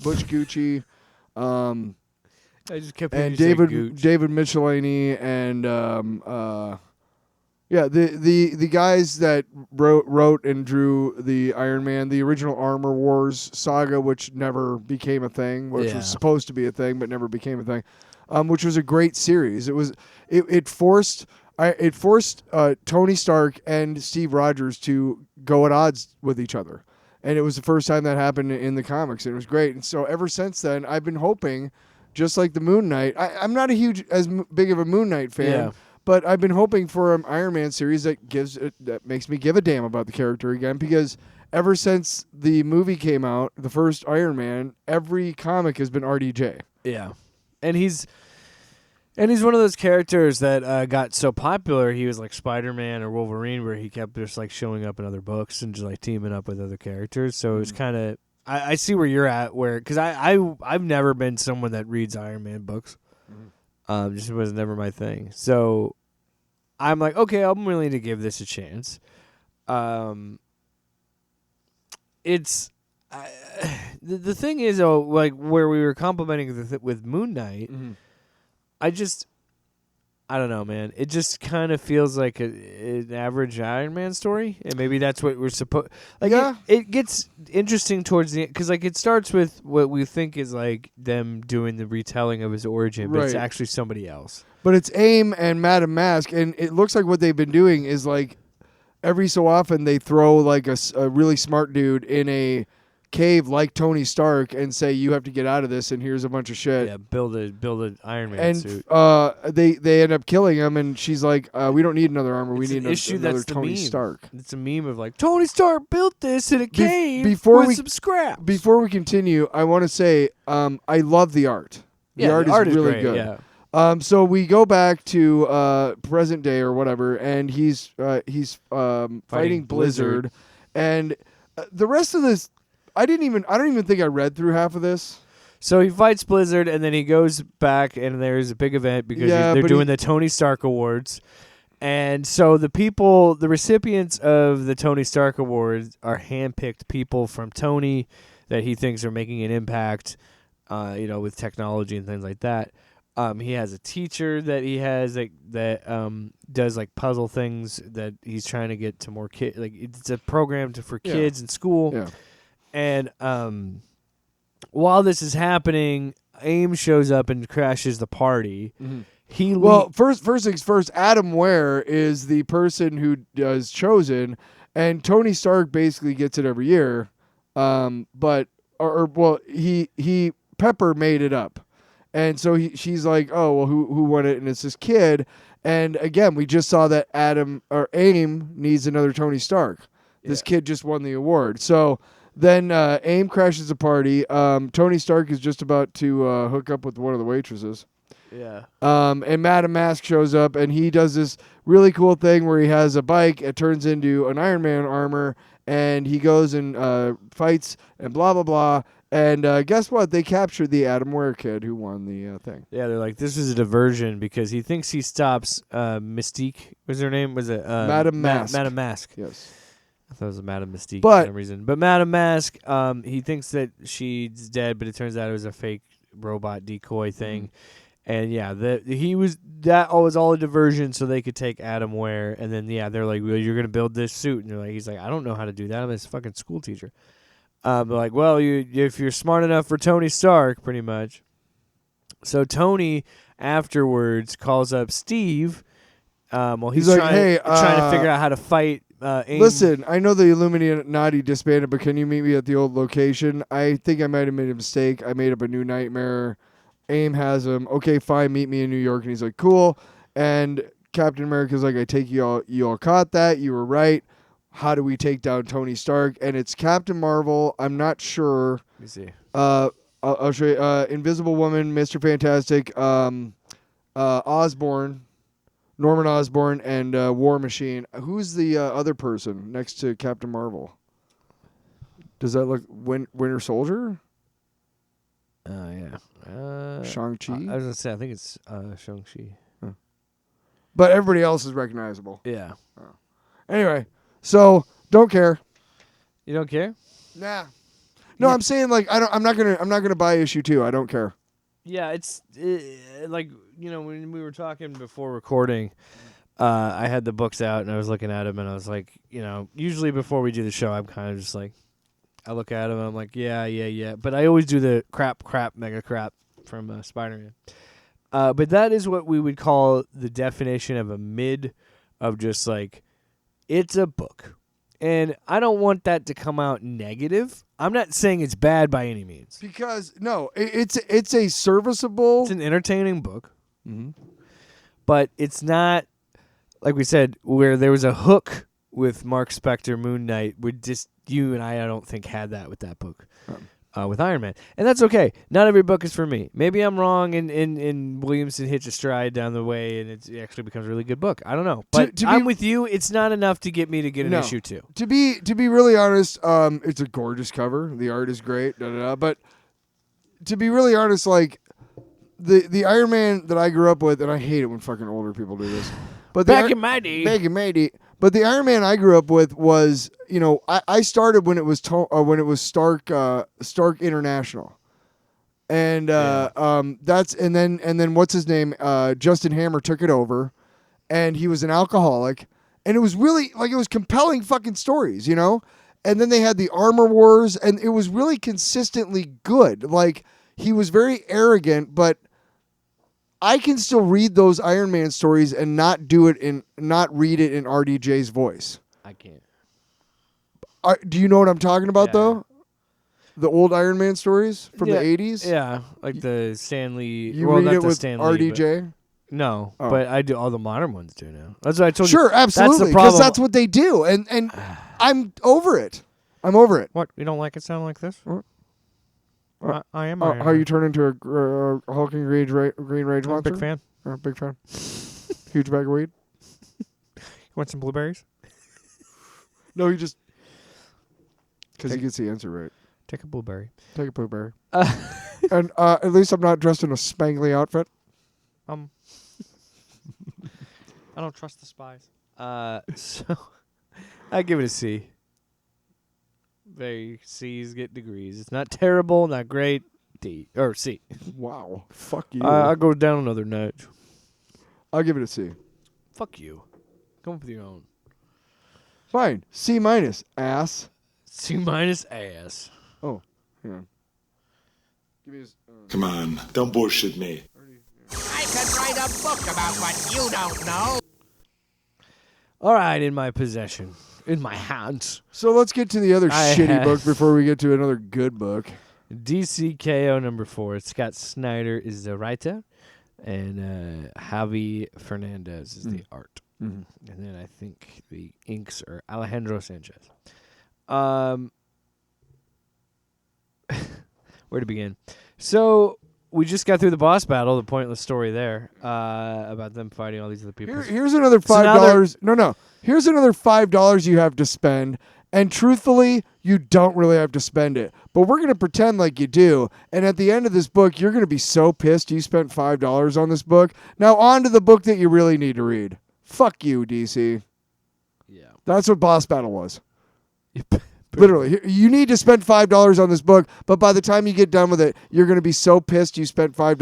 Butch Gucci, I just kept and hearing you say David Michelini and the guys that wrote and drew the Iron Man, the original Armor Wars saga, which never became a thing, which was supposed to be a thing but never became a thing, which was a great series. It forced Tony Stark and Steve Rogers to go at odds with each other, and it was the first time that happened in the comics, and it was great. And so ever since then, I've been hoping, just like the Moon Knight. I'm not as big of a Moon Knight fan. Yeah. But I've been hoping for an Iron Man series that makes me give a damn about the character again, because ever since the movie came out, the first Iron Man, every comic has been RDJ. Yeah, and he's one of those characters that got so popular. He was like Spider-Man or Wolverine, where he kept just like showing up in other books and just like teaming up with other characters. So it's kind of I see where you're at, because I've never been someone that reads Iron Man books. Just was never my thing. So I'm like, okay, I'm willing to give this a chance. It's the thing is, though, like where we were complimenting with Moon Knight, I don't know, man. It just kind of feels like an average Iron Man story, and maybe that's what we're supposed. Like, it gets interesting towards the end, because like it starts with what we think is like them doing the retelling of his origin, but it's Right. actually somebody else. But it's AIM and Madame Mask, and it looks like what they've been doing is like every so often they throw like a really smart dude in a cave like Tony Stark and say, you have to get out of this, and here's a bunch of shit. Yeah, build an Iron Man And suit. they end up killing him, and she's like, we don't need another armor. It's We an need issue another that's the Tony meme. Stark. It's a meme of like Tony Stark built this in a cave before with we- some scraps. Before we continue, I want to say I love the art. The art is really great, good. Yeah. So we go back to present day or whatever, and he's fighting Blizzard, and the rest of this, I don't even think I read through half of this. So he fights Blizzard, and then he goes back, and there's a big event because Yeah, they're but doing the Tony Stark Awards, And so the recipients of the Tony Stark Awards are handpicked people from Tony that he thinks are making an impact, with technology and things like that. He has a teacher that he has that does like puzzle things that he's trying to get to more kids. Like it's a program for kids in school. Yeah. And while this is happening, AIM shows up and crashes the party. Mm-hmm. First things first, Adam Ware is the person who is chosen, and Tony Stark basically gets it every year. Pepper made it up. And so she's like, oh, well, who won it? And it's this kid. And again, we just saw that AIM needs another Tony Stark. This kid just won the award. So then AIM crashes the party. Tony Stark is just about to hook up with one of the waitresses. Yeah. And Madam Mask shows up, and he does this really cool thing where he has a bike. It turns into an Iron Man armor, and he goes and fights and blah, blah, blah. And guess what? They captured the Adam Ware kid who won the thing. Yeah, they're like, this is a diversion because he thinks he stops Mystique. What's her name? Was it Madam Mask? Madam Mask. Yes. I thought it was a Madam Mystique for some reason. But Madam Mask, he thinks that she's dead, but it turns out it was a fake robot decoy thing. Mm-hmm. And yeah, that was all a diversion so they could take Adam Ware. And then they're like, well, you're gonna build this suit, and he's like, I don't know how to do that. I'm a fucking school teacher. They're like, well, if you're smart enough for Tony Stark, pretty much. So Tony afterwards calls up Steve. He's like, trying, hey, trying to figure out how to fight. AIM. Listen, I know the Illuminati disbanded, but can you meet me at the old location? I think I might have made a mistake. I made up a new nightmare. AIM has him. Okay, fine, meet me in New York. And he's like, cool. And Captain America's like, I take you all caught that. You were right. How do we take down Tony Stark? And it's Captain Marvel. I'm not sure. Let me see. I'll show you. Invisible Woman, Mr. Fantastic, Osborn, Norman Osborn, and War Machine. Who's the other person next to Captain Marvel? Does that look Winter Soldier? Yeah. Shang-Chi? I was going to say, I think it's Shang-Chi. Huh. But everybody else is recognizable. Yeah. Anyway, so don't care. You don't care? Nah. No, I'm saying I'm not gonna buy issue 2. I don't care. Yeah, it's when we were talking before recording, I had the books out and I was looking at them and I was like, usually before we do the show, I'm kind of just like, I look at them and I'm like, yeah. But I always do the crap, mega crap from Spider-Man. But that is what we would call the definition of a mid, of just like, it's a book. And I don't want that to come out negative. I'm not saying it's bad by any means. Because, no, it's a serviceable... It's an entertaining book. Mm-hmm. But it's not, like we said, where there was a hook with Marc Spector, Moon Knight. You and I don't think, had that with that book. With Iron Man. And that's okay. Not every book is for me. Maybe I'm wrong and Williamson hits a stride down the way and it actually becomes a really good book. I don't know. But I'm with you. It's not enough to get me to get an issue 2. To be really honest, it's a gorgeous cover. The art is great. But to be really honest, like the Iron Man that I grew up with, and I hate it when fucking older people do this. But back in my day. But the Iron Man I grew up with was, I started when it was Stark International, and and then what's his name? Justin Hammer took it over, and he was an alcoholic, and it was really it was compelling fucking stories, And then they had the Armor Wars, and it was really consistently good. Like, he was very arrogant, but I can still read those Iron Man stories and not read it in RDJ's voice. I can't. Do you know what I'm talking about, though? The old Iron Man stories from the 80s? Yeah, like the Stanley. You read it with RDJ? No, but I do. All the modern ones do now. That's what I told you. Sure, absolutely, because that's what they do. And I'm over it. What? You don't like it sound like this? I am. How you turn into a hulking green rage monster? I'm a big fan. Big fan. Huge bag of weed. You want some blueberries? No, you just... Because he gets the answer right. Take a blueberry. Take a blueberry. And at least I'm not dressed in a spangly outfit. I don't trust the spies. So I give it a C. Very C's get degrees. It's not terrible, not great. D or C. Wow. Fuck you. I'll go down another notch. I'll give it a C. Fuck you. Come up with your own. Fine. C minus. Ass. C minus ass. Oh, hang on. Give me Come on, don't bullshit me. I could write a book about what you don't know. All right, in my possession, in my hands. So let's get to the other I shitty have- book before we get to another good book. DCKO number 4. Scott Snyder is the writer, and Javi Fernández is the art. Mhm. And then I think the inks are Alejandro Sanchez. Where to begin? So we just got through the boss battle, the pointless story there, about them fighting all these other people. Here's another So now $5. No. Here's another $5 you have to spend. And truthfully, you don't really have to spend it. But we're going to pretend like you do. And at the end of this book, you're going to be so pissed you spent $5 on this book. Now on to the book that you really need to read. Fuck you, DC. Yeah. That's what boss battle was. Literally. You need to spend $5 on this book, but by the time you get done with it, you're going to be so pissed you spent $5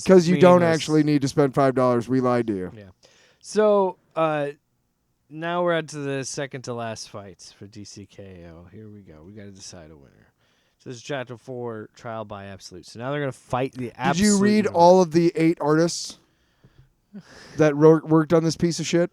because you don't meaningless. actually need to spend $5. We lied to you. Yeah. So now we're at to the second to last fights for DCKO. Here we go. We got to decide a winner. So this is Chapter 4, Trial by Absolute. So now they're going to fight the Absolute. Did you read winner. all of the 8 artists that worked on this piece of shit?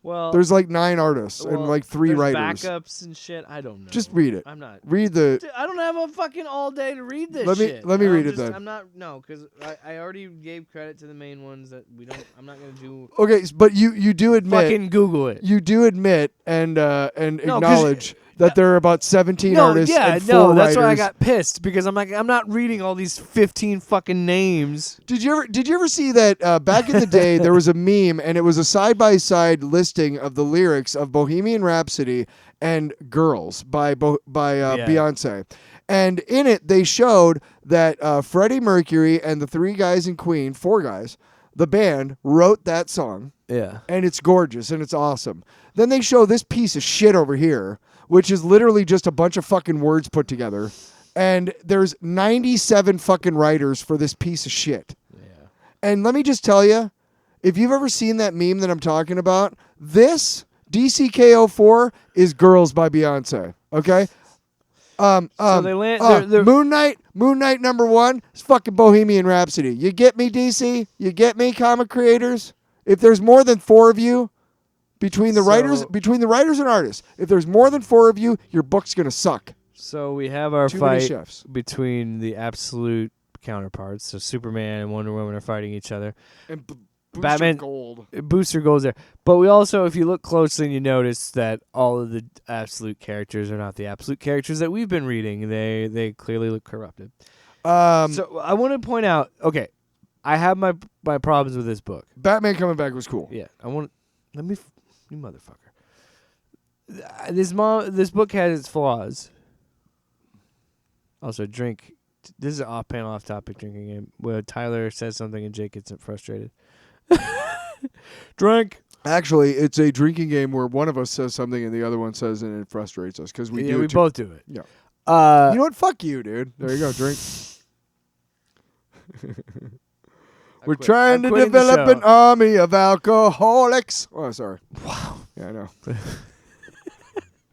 Well, There's like 9 artists and like 3 there's writers. backups and shit. I don't know. Just read it. I'm not. Read the. Dude, I don't have a fucking all day to read this Let me- shit. let me I'm read it just- then. I'm not. No, because I already gave credit to the main ones that we don't. I'm not going to do. Okay, but you do admit. Fucking Google it. You do admit and No, 'cause- acknowledge that there are about 17 No, artists yeah, and 4 no. That's why I writers. got pissed because I'm like, I'm not reading all these 15 fucking names. Did you ever see that back in the day there was a meme and it was a side-by-side listing of the lyrics of Bohemian Rhapsody and Girls by Beyonce. And in it they showed that Freddie Mercury and the 3 guys in Queen, 4 guys, the band wrote that song. Yeah. And it's gorgeous and it's awesome. Then they show this piece of shit over here, which is literally just a bunch of fucking words put together. And there's 97 fucking writers for this piece of shit. Yeah. And let me just tell you, if you've ever seen that meme that I'm talking about, this DCKO4 is Girls by Beyonce. Okay? So they land. They're, Moon Knight #1 is fucking Bohemian Rhapsody. You get me, DC? You get me, comic creators? If there's more than 4 of you between the writers and artists, if there's more than 4 of you, your book's gonna suck. So we have our Too many fight chefs. between the absolute counterparts. So Superman and Wonder Woman are fighting each other. And Batman- Gold. Booster goes there. But we also, if you look closely, you notice that all of the absolute characters are not the absolute characters that we've been reading. They clearly look corrupted. So I want to point out, okay, I have my problems with this book. Batman coming back was cool. Yeah, you motherfucker. This book has its flaws. Also, drink. This is an off-panel, off-topic drinking game where Tyler says something and Jake gets frustrated. Drink. Actually, it's a drinking game where one of us says something and the other one says it and it frustrates us because we do. We both do it. Yeah. You know what? Fuck you, dude. There you go. Drink. We're trying to quitting the develop show. an army of alcoholics. Oh, sorry. Wow. Yeah, I know.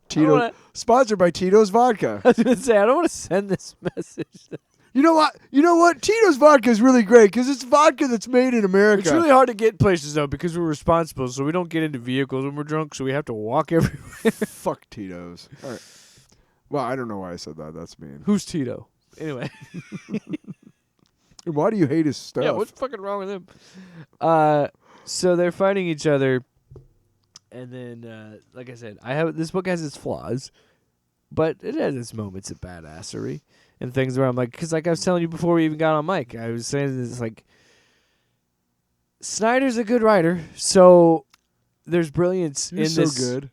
Tito, wanna- sponsored by Tito's Vodka. I was going to say, I don't want to send this message. You know what? Tito's Vodka is really great because it's vodka that's made in America. It's really hard to get places, though, because we're responsible, so we don't get into vehicles when we're drunk, so we have to walk everywhere. Fuck Tito's. All right. Well, I don't know why I said that. That's mean. Who's Tito? Anyway. Why do you hate his stuff? Yeah, what's fucking wrong with him? So they're fighting each other, and then, like I said, this book has its flaws, but it has its moments of badassery and things where I'm like, because like I was telling you before we even got on mic, I was saying this like, Snyder's a good writer, so there's brilliance You're in so this. good.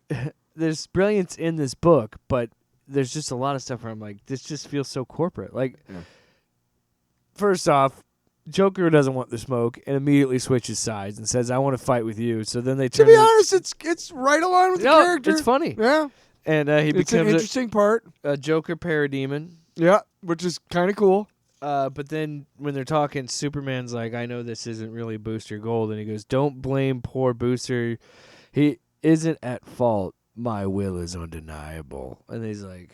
There's brilliance in this book, but there's just a lot of stuff where I'm like, this just feels so corporate. Like, Yeah. first off, Joker doesn't want the smoke and immediately switches sides and says, "I want to fight with you." So then they To turn. be honest, it's right along with the character. It's funny. Yeah, And he it's an becomes interesting part. a Joker parademon. Yeah, which is kind of cool. But then when they're talking, Superman's like, "I know this isn't really Booster Gold," and he goes, "Don't blame poor Booster. He isn't at fault. My will is undeniable." And he's like,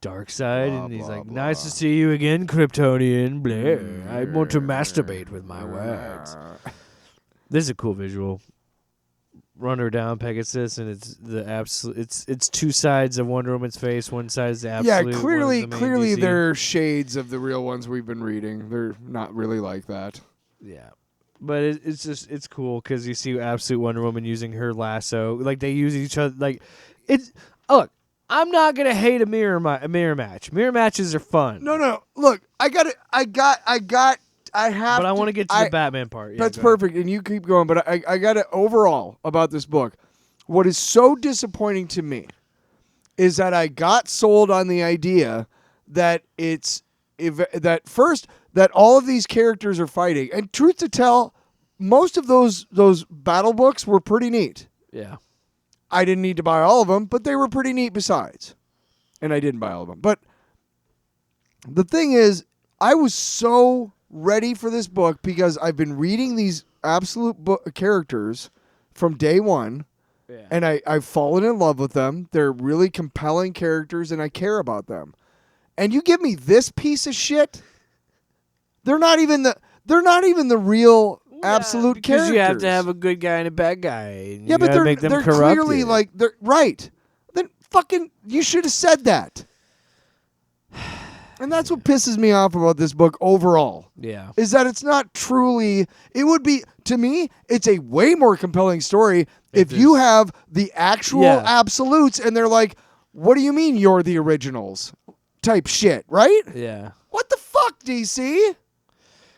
Darkseid, Blah, and he's blah, like, blah. "Nice to see you again, Kryptonian. Blah. I want to masturbate with my words." This is a cool visual. Run her down, Pegasus, and it's the absolute. It's two sides of Wonder Woman's face. One side is the absolute. Yeah, one is clearly, the main clearly, DC. they're shades of the real ones we've been reading. They're not really like that. Yeah. But it's cool because you see absolute Wonder Woman using her lasso. Like, they use each other. Like, it's. Look, I'm not going to hate a mirror match. Mirror matches are fun. No. Look, I have. But I want to get to I- the Batman part. Yeah, That's go ahead. perfect, and you keep going. But I got it overall about this book. What is so disappointing to me is that I got sold on the idea that that all of these characters are fighting. And truth to tell, most of those battle books were pretty neat. Yeah. I didn't need to buy all of them, but they were pretty neat besides. And I didn't buy all of them. But the thing is, I was so ready for this book because I've been reading these absolute characters from day one, and I've fallen in love with them. They're really compelling characters, and I care about them. And you give me this piece of shit. They're not even the real absolute because characters. you have to have a good guy and a bad guy. And Yeah, you but gotta they're make them they're corrupted. clearly like they're right. Then fucking you should have said that. And that's what pisses me off about this book overall. Yeah. Is that it's not truly. It would be to me. It's a way more compelling story if you have the actual absolutes, and they're like, "What do you mean you're the originals?" Type shit, right? Yeah. What the fuck, DC?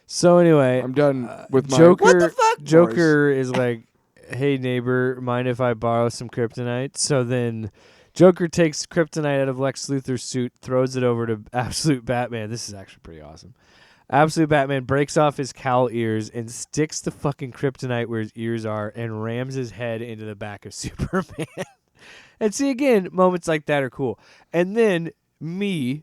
So anyway, I'm done with my Joker. What the fuck, Joker is like, "Hey neighbor, mind if I borrow some kryptonite?" So then Joker takes kryptonite out of Lex Luthor's suit, throws it over to Absolute Batman. This is actually pretty awesome. Absolute Batman breaks off his cowl ears and sticks the fucking kryptonite where his ears are and rams his head into the back of Superman. And see, again, moments like that are cool. And then me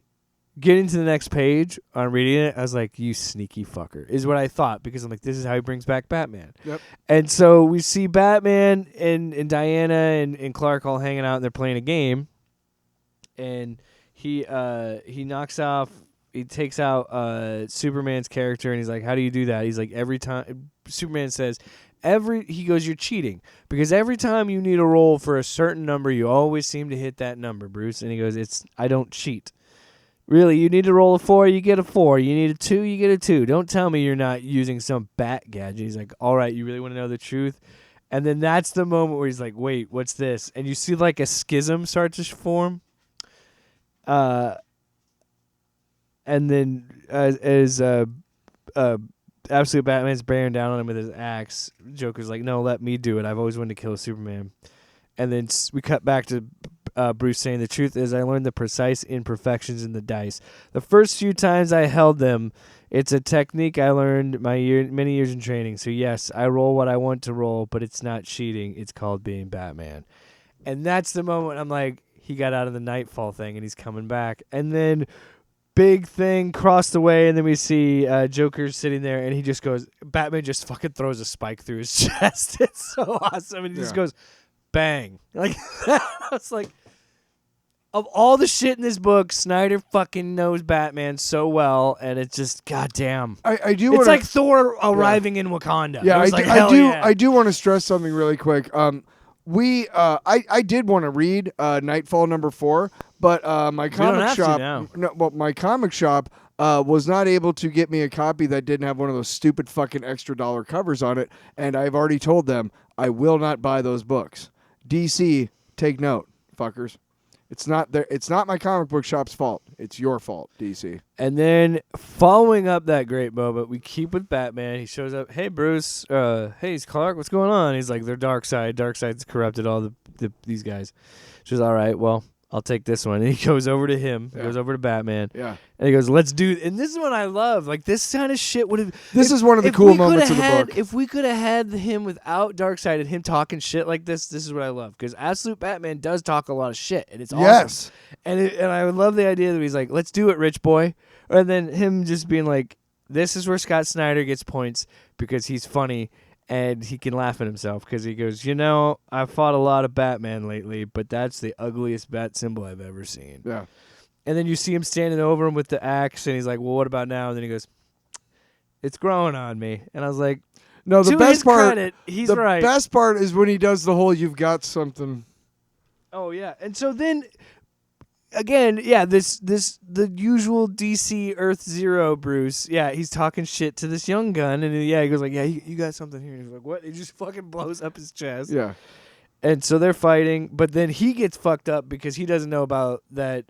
getting to the next page on reading it, I was like, "You sneaky fucker," is what I thought, because I'm like, this is how he brings back Batman. Yep. And so we see Batman and Diana and Clark all hanging out, and they're playing a game. And he takes out Superman's character, and he's like, "How do you do that?" He's like, "Every time," Superman says, he goes, "You're cheating, because every time you need a roll for a certain number, you always seem to hit that number, Bruce." And he goes, "I don't cheat. Really, you need to roll a 4, you get a 4. You need a 2, you get a 2. Don't tell me you're not using some bat gadget." He's like, "All right, you really want to know the truth?" And then that's the moment where he's like, "Wait, what's this?" And you see like a schism start to form. And then as Absolute Batman's bearing down on him with his axe, Joker's like, "No, let me do it. I've always wanted to kill Superman." And then we cut back to Bruce saying, "The truth is, I learned the precise imperfections in the dice. The first few times I held them, it's a technique I learned many years in training. So yes, I roll what I want to roll, but it's not cheating. It's called being Batman." And that's the moment I'm like, he got out of the Nightfall thing, and he's coming back. And then big thing crossed the way, and then we see Joker sitting there, and he just goes, Batman just fucking throws a spike through his chest. It's so awesome. And he just goes, bang. Like, I was like, of all the shit in this book, Snyder fucking knows Batman so well, and it's just, goddamn. I do. It's wanna, like Thor arriving in Wakanda. Yeah, I I do want to stress something really quick. I did want to read Nightfall #4, but my comic shop, my comic shop was not able to get me a copy that didn't have one of those stupid fucking extra dollar covers on it, and I've already told them I will not buy those books. DC, take note, fuckers. It's not my comic book shop's fault. It's your fault, DC. And then following up that great moment, we keep with Batman. He shows up. "Hey, Bruce. Hey, Clark. What's going on?" He's like, "They're Darkseid. Darkseid's corrupted all these guys." She's all right. Well, I'll take this one. And he goes over to him. He goes over to Batman. Yeah. And he goes, let's do. And this is what I love. Like, this kind of shit would have. This is one of the cool moments of the book. If we could have had him without Darkseid and him talking shit like this is what I love. Because Absolute Batman does talk a lot of shit. And it's awesome. Yes. And I would love the idea that he's like, let's do it, rich boy. And then him just being like, this is where Scott Snyder gets points because he's funny. And he can laugh at himself because he goes, I've fought a lot of Batman lately, but that's the ugliest bat symbol I've ever seen. Yeah. And then you see him standing over him with the axe, and he's like, well, what about now? And then he goes, it's growing on me. And I was like, no, the to best his part, credit, he's right. The best part is when he does the whole "you've got something." Oh yeah, and so then again, yeah, the usual DC Earth Zero Bruce. Yeah, he's talking shit to this young gun, and he goes like, yeah, you got something here. And he's like, what? He just fucking blows up his chest. Yeah. And so they're fighting, but then he gets fucked up because he doesn't know about that.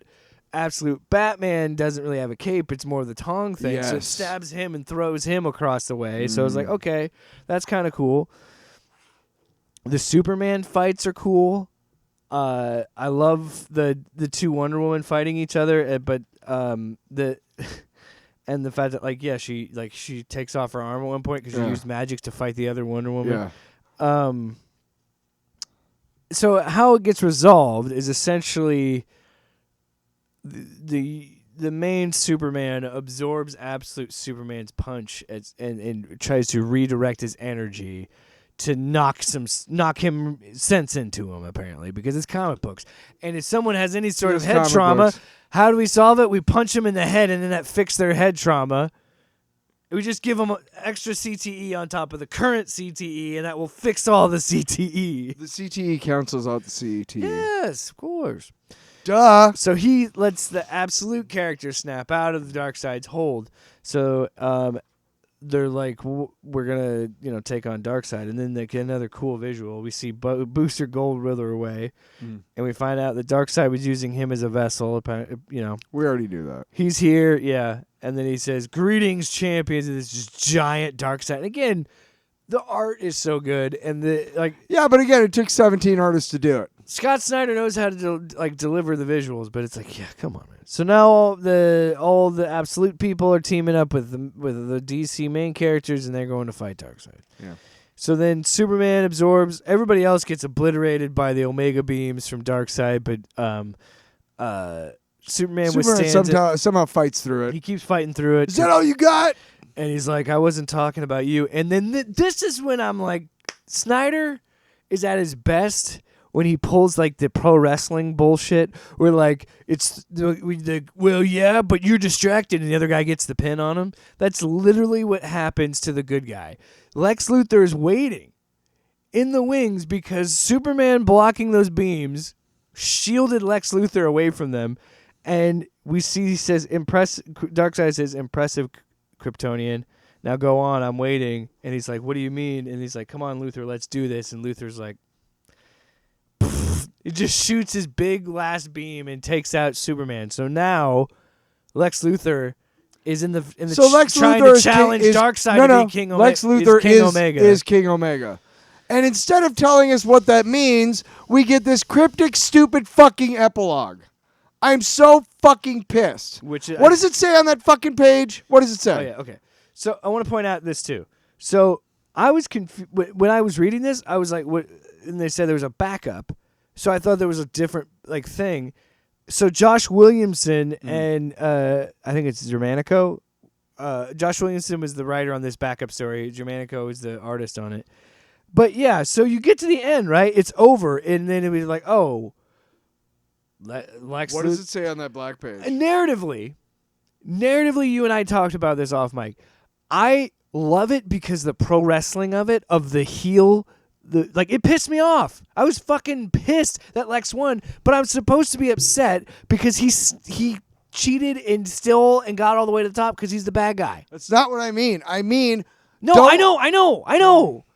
Absolute Batman doesn't really have a cape. It's more of the Tong thing. Yes. So it stabs him and throws him across the way. So it's like, okay, that's kind of cool. The Superman fights are cool. I love the two Wonder Woman fighting each other, but and the fact that she takes off her arm at one point because she used magic to fight the other Wonder Woman. Yeah. So how it gets resolved is essentially the main Superman absorbs Absolute Superman's punch and tries to redirect his energy to knock him sense into him, apparently, because it's comic books. And if someone has any sort of head trauma, how do we solve it? We punch them in the head, and then that fixes their head trauma. We just give them extra CTE on top of the current CTE, and that will fix all the CTE. The CTE cancels out the CTE. Yes, of course. Duh. So he lets the Absolute character snap out of the Darkseid's hold. So they're like, we're going to take on Darkseid. And then they get another cool visual. We see Booster Gold wither away. And we find out that Darkseid was using him as a vessel. We already knew that. He's here, yeah. And then he says, greetings, champions. And this just giant Darkseid. And again, the art is so good. And yeah, but again, it took 17 artists to do it. Scott Snyder knows how to deliver the visuals, but it's like, yeah, come on, man. So now all the Absolute people are teaming up with the DC main characters, and they're going to fight Darkseid. Yeah. So then Superman absorbs. Everybody else gets obliterated by the Omega beams from Darkseid, but Superman withstands somehow fights through it. He keeps fighting through it. Is that all you got? And he's like, I wasn't talking about you. And then this is when I'm like, Snyder is at his best when he pulls the pro wrestling bullshit where it's well, yeah, but you're distracted and the other guy gets the pin on him. That's literally what happens to the good guy. Lex Luthor is waiting in the wings because Superman blocking those beams shielded Lex Luthor away from them. And we see, he says, Darkseid says, impressive Kryptonian. Now go on, I'm waiting. And he's like, what do you mean? And he's like, come on, Luthor, let's do this. And Luthor's like, it just shoots his big last beam and takes out Superman. So now Lex Luthor is in the trying to challenge Darkseid to be King Omega. Lex Luthor is King Omega. And instead of telling us what that means, we get this cryptic, stupid fucking epilogue. I'm so fucking pissed. What does it say on that fucking page? What does it say? Oh, yeah, okay. So I want to point out this too. So I was confused when I was reading this. I was like, "What?" And they said there was a backup. So I thought there was a different thing. So Josh Williamson and I think it's Germanico. Josh Williamson was the writer on this backup story. Germanico is the artist on it. But yeah, so you get to the end, right? It's over, and then it was like, oh, Lex. What does it say on that black page? Narratively, you and I talked about this off mic. I love it because the pro wrestling of it, of the heel. It pissed me off. I was fucking pissed that Lex won, but I'm supposed to be upset because he cheated and stole and got all the way to the top because he's the bad guy. That's not what I mean. I mean, no, I know.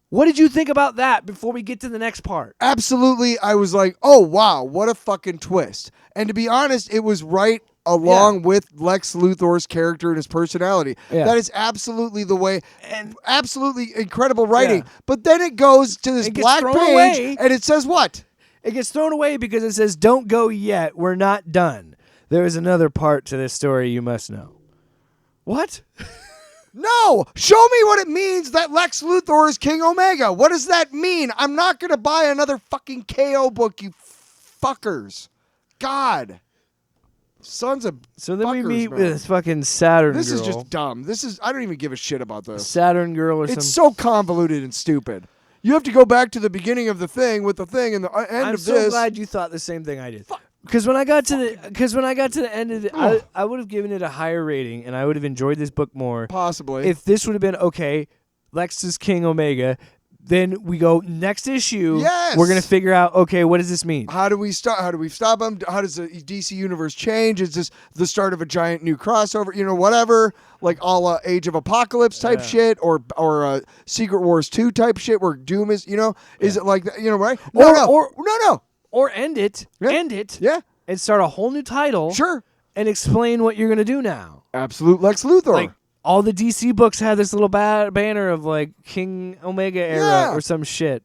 What did you think about that before we get to the next part? Absolutely, I was like, oh wow, what a fucking twist. And to be honest, it was right along with Lex Luthor's character and his personality. Yeah. That is absolutely the way, and absolutely incredible writing. Yeah. But then it goes to this black page, and it says what? It gets thrown away because it says, "Don't go yet. We're not done. There is another part to this story you must know." What? No! Show me what it means that Lex Luthor is King Omega. What does that mean? I'm not going to buy another fucking KO book, you fuckers. God. Sons of So then we fuckers, meet man. with this fucking Saturn This girl. is just dumb. I don't even give a shit about this. Saturn girl or It's some. so convoluted and stupid. You have to go back to the beginning of the thing with the thing and the end I'm of so this. glad you thought the same thing I did. Because when I got to the end of it, I would have given it a higher rating, and I would have enjoyed this book more. Possibly. If this would have been okay, Lex is King Omega. Then we go next issue. Yes! We're gonna figure out. Okay, what does this mean? How do we stop? How do we stop them? How does the DC universe change? Is this the start of a giant new crossover? Whatever, like a la Age of Apocalypse type shit, or Secret Wars 2 type shit, where Doom is. Is it like that? Right? No. Or end it. Yeah. End it. Yeah. And start a whole new title. Sure. And explain what you're gonna do now. Absolute Lex Luthor. Like all the DC books had this little banner of like King Omega era or some shit.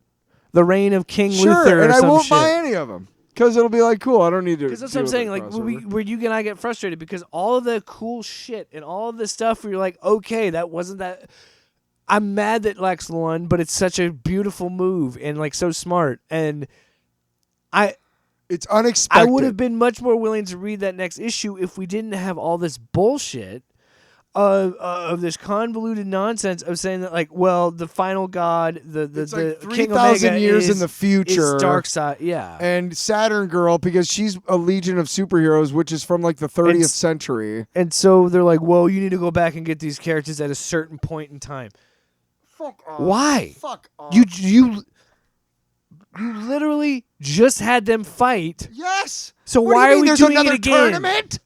The reign of King sure, Luthor and or I some won't shit. buy any of them because it'll be like cool. I don't need to. Because that's what I'm saying. Like where you and I get frustrated because all of the cool shit and all of the stuff where you're like, okay, that wasn't that. I'm mad that Lex won, but it's such a beautiful move and like so smart. And it's unexpected. I would have been much more willing to read that next issue if we didn't have all this bullshit of this convoluted nonsense of saying that, like, well, the final god, It's the like King 3,000 Omega years is, in the future. is Darkseid, yeah. And Saturn Girl, because she's a legion of superheroes, which is from like the 30th century. And so they're like, well, you need to go back and get these characters at a certain point in time. Fuck off. Why? Fuck off. You literally just had them fight. Yes. So What do why you are mean we there's doing another it again? tournament?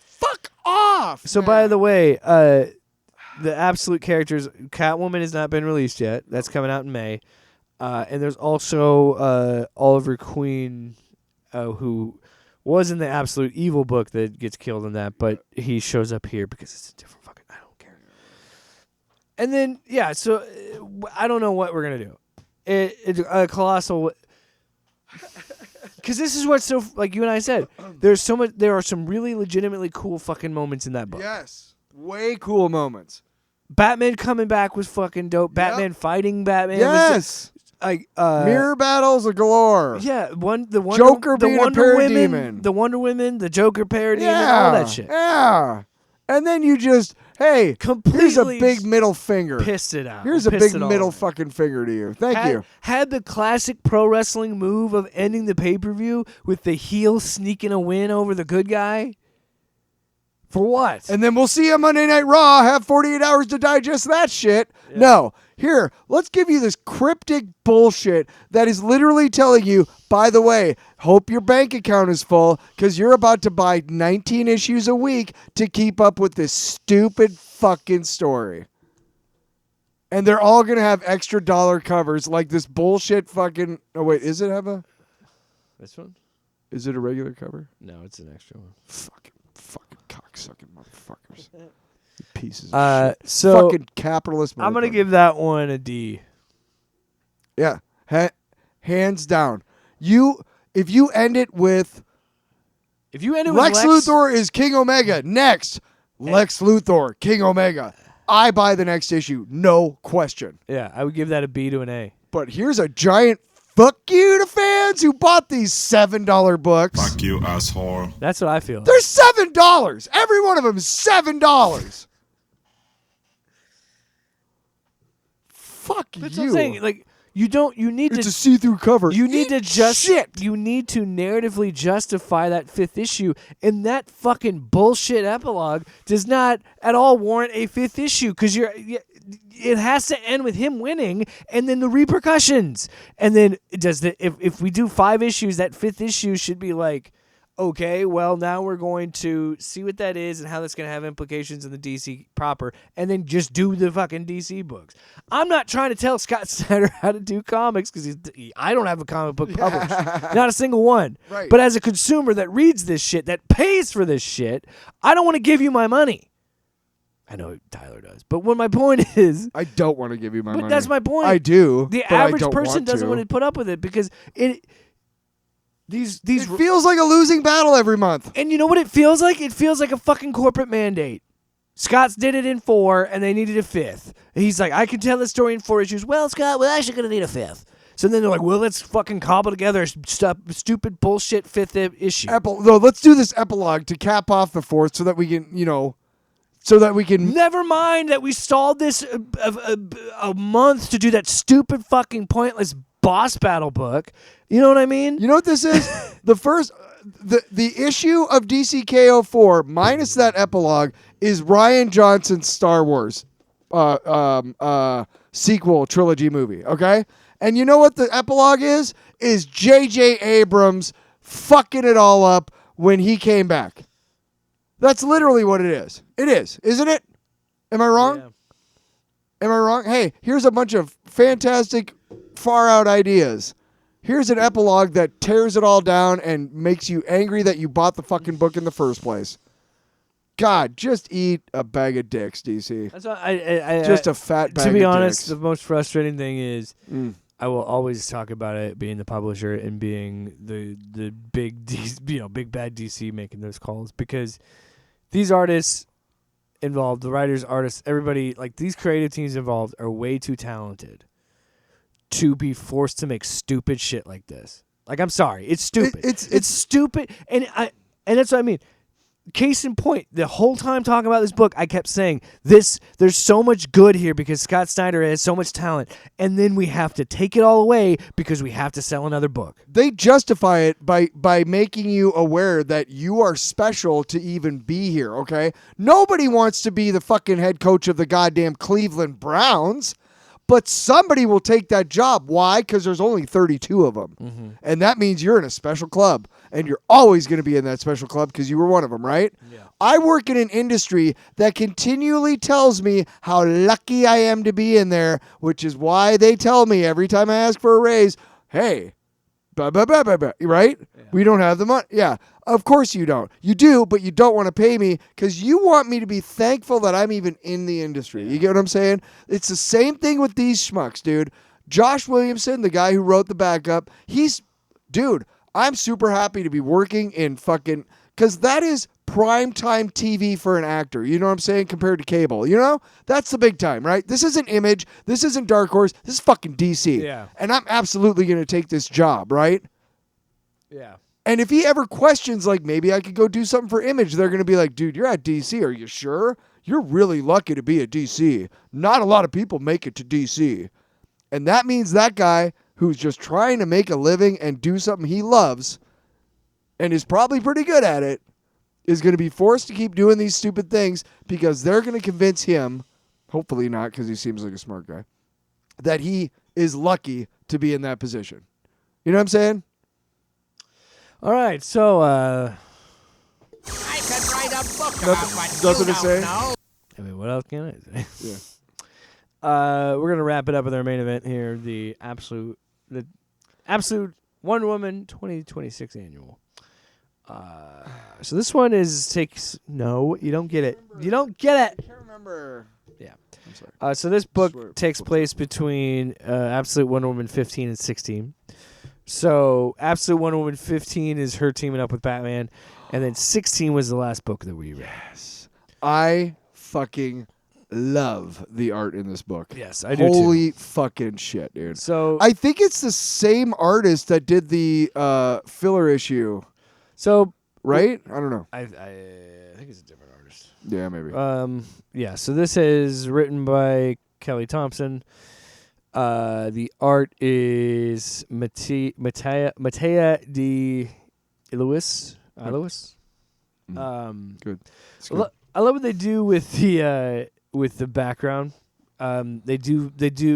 Fuck off. So by the way, the absolute characters, Catwoman has not been released yet. That's coming out in May. And there's also Oliver Queen, who was in the Absolute Evil book that gets killed in that, but he shows up here because it's a different fucking. I don't care. And then so I don't know what we're gonna do. It's a colossal. Because this is what's so, like you and I said, there are some really legitimately cool fucking moments in that book. Yes. Way cool moments. Batman coming back was fucking dope. Batman fighting Batman. Yes. Like Mirror battles galore. Yeah, the Joker being a parademon. the Wonder Women, the Joker parody, Yeah. all that shit. Yeah. And then you just, hey, here's a Completely big middle finger. Pissed it out. Here's a Pissed big it all middle away. fucking finger to you. Thank you. Had the classic pro wrestling move of ending the pay-per-view with the heel sneaking a win over the good guy. For what? And then we'll see you Monday Night Raw. Have 48 hours to digest that shit. Yeah. No. Here, let's give you this cryptic bullshit that is literally telling you, by the way, hope your bank account is full because you're about to buy 19 issues a week to keep up with this stupid fucking story. And they're all going to have extra dollar covers like this bullshit fucking... Oh, wait, is it have a... This one? Is it a regular cover? No, it's an extra one. Fucking cocksucking motherfuckers. Pieces of shit. So fucking capitalist. I'm gonna give that one a D. Yeah, hands down. If you end it with Lex Luthor is King Omega. Next, Lex Luthor King Omega. I buy the next issue, no question. Yeah, I would give that a B to an A. But here's a giant fuck you to fans who bought these $7 books. Fuck you, asshole. That's what I feel. They're $7. Every one of them is $7. Fuck That's you. what I'm saying. Like you need It's to a see-through cover. You need to shit. You need to narratively justify that 5th issue, and that fucking bullshit epilogue does not at all warrant a 5th issue because it has to end with him winning, and then the repercussions, and then if we do 5 issues, that 5th issue should be like, okay, well now we're going to see what that is and how that's going to have implications in the DC proper, and then just do the fucking DC books. I'm not trying to tell Scott Snyder how to do comics because I don't have a comic book published, not a single one. Right. But as a consumer that reads this shit, that pays for this shit, I don't want to give you my money. I know Tyler does, but what my point is, I don't want to give you my money. But that's my point. I do. The but I average don't person want doesn't to. want to put up with it because These It feels like a losing battle every month. And you know what it feels like? It feels like a fucking corporate mandate. Scott's did it in 4, and they needed a 5th. And he's like, I can tell the story in 4 issues. Well, Scott, we're actually going to need a 5th. So then they're like, well, let's fucking cobble together a stupid bullshit 5th issue. No, let's do this epilogue to cap off the 4th so that we can, Never mind that we stalled this a month to do that stupid fucking pointless boss battle book. You know what I mean? You know what this is? The issue of DCKO4 minus that epilogue is Rian Johnson's Star Wars sequel trilogy movie, okay? And you know what the epilogue is? Is J.J. Abrams fucking it all up when he came back. That's literally what it is. It is, isn't it? Am I wrong? Yeah. Am I wrong? Hey, here's a bunch of fantastic far out ideas. Here's an epilogue that tears it all down and makes you angry that you bought the fucking book in the first place. God, just eat a bag of dicks, DC. That's what I Just a fat bag of dicks. To be honest, the most frustrating thing is I will always talk about it being the publisher and being the big big bad DC making those calls, because these artists involved, the writers, artists, everybody, like these creative teams involved are way too talented to be forced to make stupid shit like this. Like, I'm sorry, it's stupid. It's stupid, and that's what I mean. Case in point, the whole time talking about this book, I kept saying there's so much good here because Scott Snyder has so much talent, and then we have to take it all away because we have to sell another book. They justify it by making you aware that you are special to even be here, okay? Nobody wants to be the fucking head coach of the goddamn Cleveland Browns. But somebody will take that job. Why? Because there's only 32 of them. Mm-hmm. And that means you're in a special club. And you're always going to be in that special club because you were one of them, right? Yeah. I work in an industry that continually tells me how lucky I am to be in there, which is why they tell me every time I ask for a raise, hey, right? Yeah. We don't have the money. Yeah, of course you don't. You do, but you don't want to pay me because you want me to be thankful that I'm even in the industry. You get what I'm saying? It's the same thing with these schmucks, dude. Josh Williamson, the guy who wrote the backup, I'm super happy to be working in fucking, because that is primetime TV for an actor. You know what I'm saying? Compared to cable, you know? That's the big time, right? This isn't Image. This isn't Dark Horse. This is fucking DC. Yeah. And I'm absolutely going to take this job, right? Yeah. And if he ever questions, like, maybe I could go do something for Image, they're going to be like, dude, you're at DC. Are you sure? You're really lucky to be at DC. Not a lot of people make it to DC. And that means that guy who's just trying to make a living and do something he loves and is probably pretty good at it is going to be forced to keep doing these stupid things because they're going to convince him, hopefully not because he seems like a smart guy, that he is lucky to be in that position. You know what I'm saying? All right, so I could write a book about what nothing you to say? don't know. I mean, what else can I say? Yeah. We're gonna wrap it up with our main event here, the absolute Wonder Woman 2026 annual. So this one no, you don't get it. You don't get it. I can't remember. Yeah. I'm sorry. So this book takes place between Absolute Wonder Woman 15 and 16. So Absolute Wonder Woman 15 is her teaming up with Batman, and then 16 was the last book that we read. Yes. I fucking love the art in this book. Yes, I do too. Holy fucking shit, dude. So I think it's the same artist that did the filler issue. So right? I don't know. I think it's a different artist. Yeah, maybe. Yeah, so this is written by Kelly Thompson. The art is Mattia de Iulis. Good. I love what they do with the background. They do.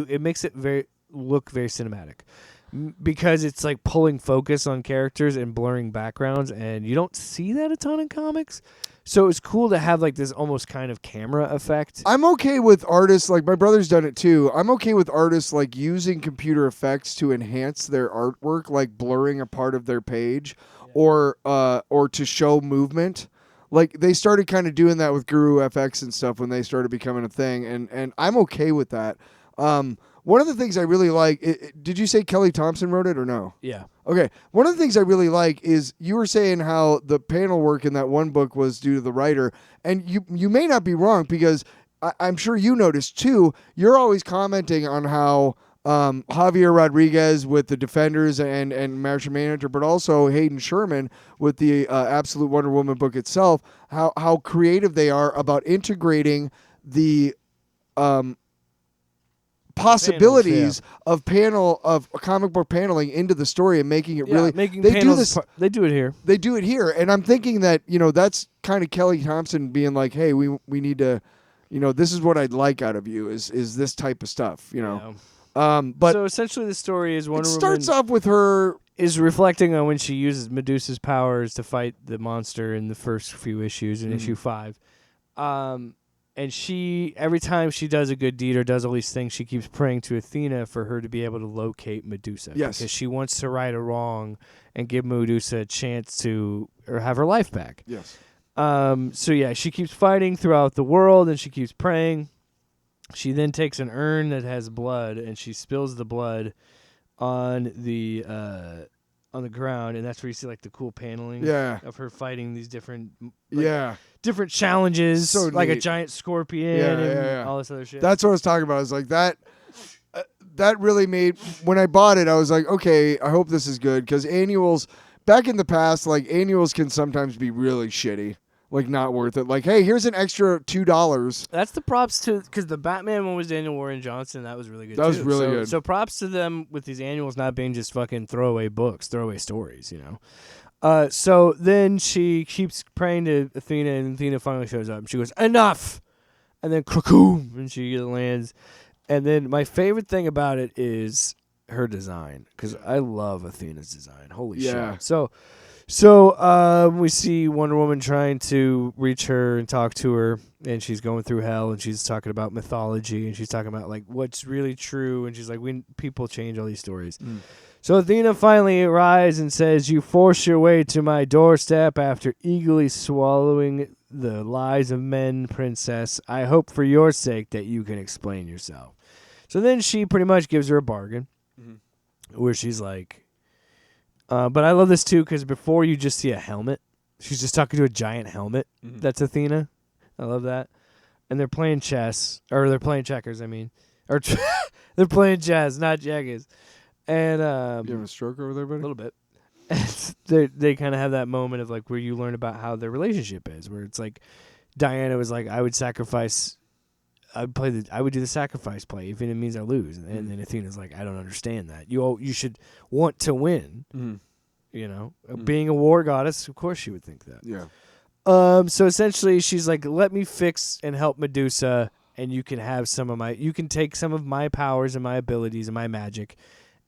It makes it look very cinematic because it's like pulling focus on characters and blurring backgrounds, and you don't see that a ton in comics. So it's cool to have like this almost kind of camera effect. I'm okay with artists, like my brother's done it too. I'm okay with artists like using computer effects to enhance their artwork, like blurring a part of their page or to show movement. Like they started kind of doing that with Guru FX and stuff when they started becoming a thing, and I'm okay with that. When one of the things I really like, did you say Kelly Thompson wrote it or no? Yeah. Okay. One of the things I really like is you were saying how the panel work in that one book was due to the writer. And you may not be wrong because I'm sure you noticed too, you're always commenting on how Javier Rodriguez with the Defenders and Martian Manhunter, but also Hayden Sherman with the Absolute Wonder Woman book itself, how creative they are about integrating the possibilities of comic book paneling into the story and making it really. They do this. They do it here. They do it here, and I'm thinking that that's kind of Kelly Thompson being like, hey, we need to, this is what I'd like out of you is this type of stuff, Yeah. But so essentially, the story is Wonder Woman starts off with her is reflecting on when she uses Medusa's powers to fight the monster in the first few issues in issue 5. And she, every time she does a good deed or does all these things, she keeps praying to Athena for her to be able to locate Medusa. Yes. Because she wants to right a wrong and give Medusa a chance to or have her life back. Yes. So yeah, she keeps fighting throughout the world and she keeps praying. She then takes an urn that has blood and she spills the blood on the ground, and that's where you see like the cool paneling of her fighting these different different challenges, So like a neat. giant scorpion and all this other shit. That's what I was talking about. I was like that. That really made when I bought it. I was like, okay, I hope this is good because annuals back in the past, like annuals can sometimes be really shitty, like not worth it. Like, hey, here's an extra $2. That's the props to because the Batman one was Daniel Warren Johnson. That was really good. That was really good. So props to them with these annuals not being just fucking throwaway books, throwaway stories. So then she keeps praying to Athena, and Athena finally shows up. And she goes, enough! And then, cracoom! And she lands. And then my favorite thing about it is her design, because I love Athena's design. Holy shit. So we see Wonder Woman trying to reach her and talk to her, and she's going through hell, and she's talking about mythology, and she's talking about, like, what's really true, and she's like, people change all these stories. So Athena finally arrives and says, you force your way to my doorstep after eagerly swallowing the lies of men, princess. I hope for your sake that you can explain yourself. So then she pretty much gives her a bargain where she's like, but I love this too because before you just see a helmet, she's just talking to a giant helmet. That's Athena. I love that. And they're playing chess, or they're playing checkers, I mean. Or they're playing chess, not checkers. And you have a stroke over there, buddy? A little bit. They kind of have that moment of like where you learn about how their relationship is, where it's like Diana was like, I would do the sacrifice play even if it means I lose, and then Athena's like, I don't understand that. You should want to win. Being a war goddess, of course she would think that. Yeah. So essentially, she's like, let me fix and help Medusa, and you can take some of my powers and my abilities and my magic,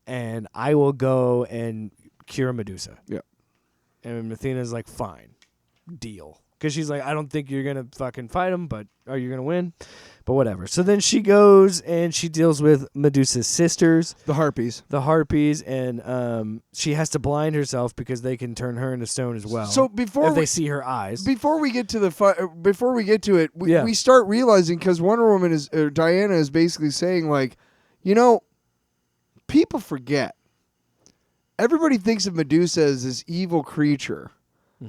and I will go and cure Medusa. Yeah. And Athena's like, fine, deal. Because she's like, I don't think you're going to fucking fight him, but are you going to win? But whatever. So then she goes and she deals with Medusa's sisters. The Harpies. And she has to blind herself because they can turn her into stone as well. So if they see her eyes. Before we get to it, we start realizing, because Wonder Woman Diana is basically saying, like, people forget. Everybody thinks of Medusa as this evil creature.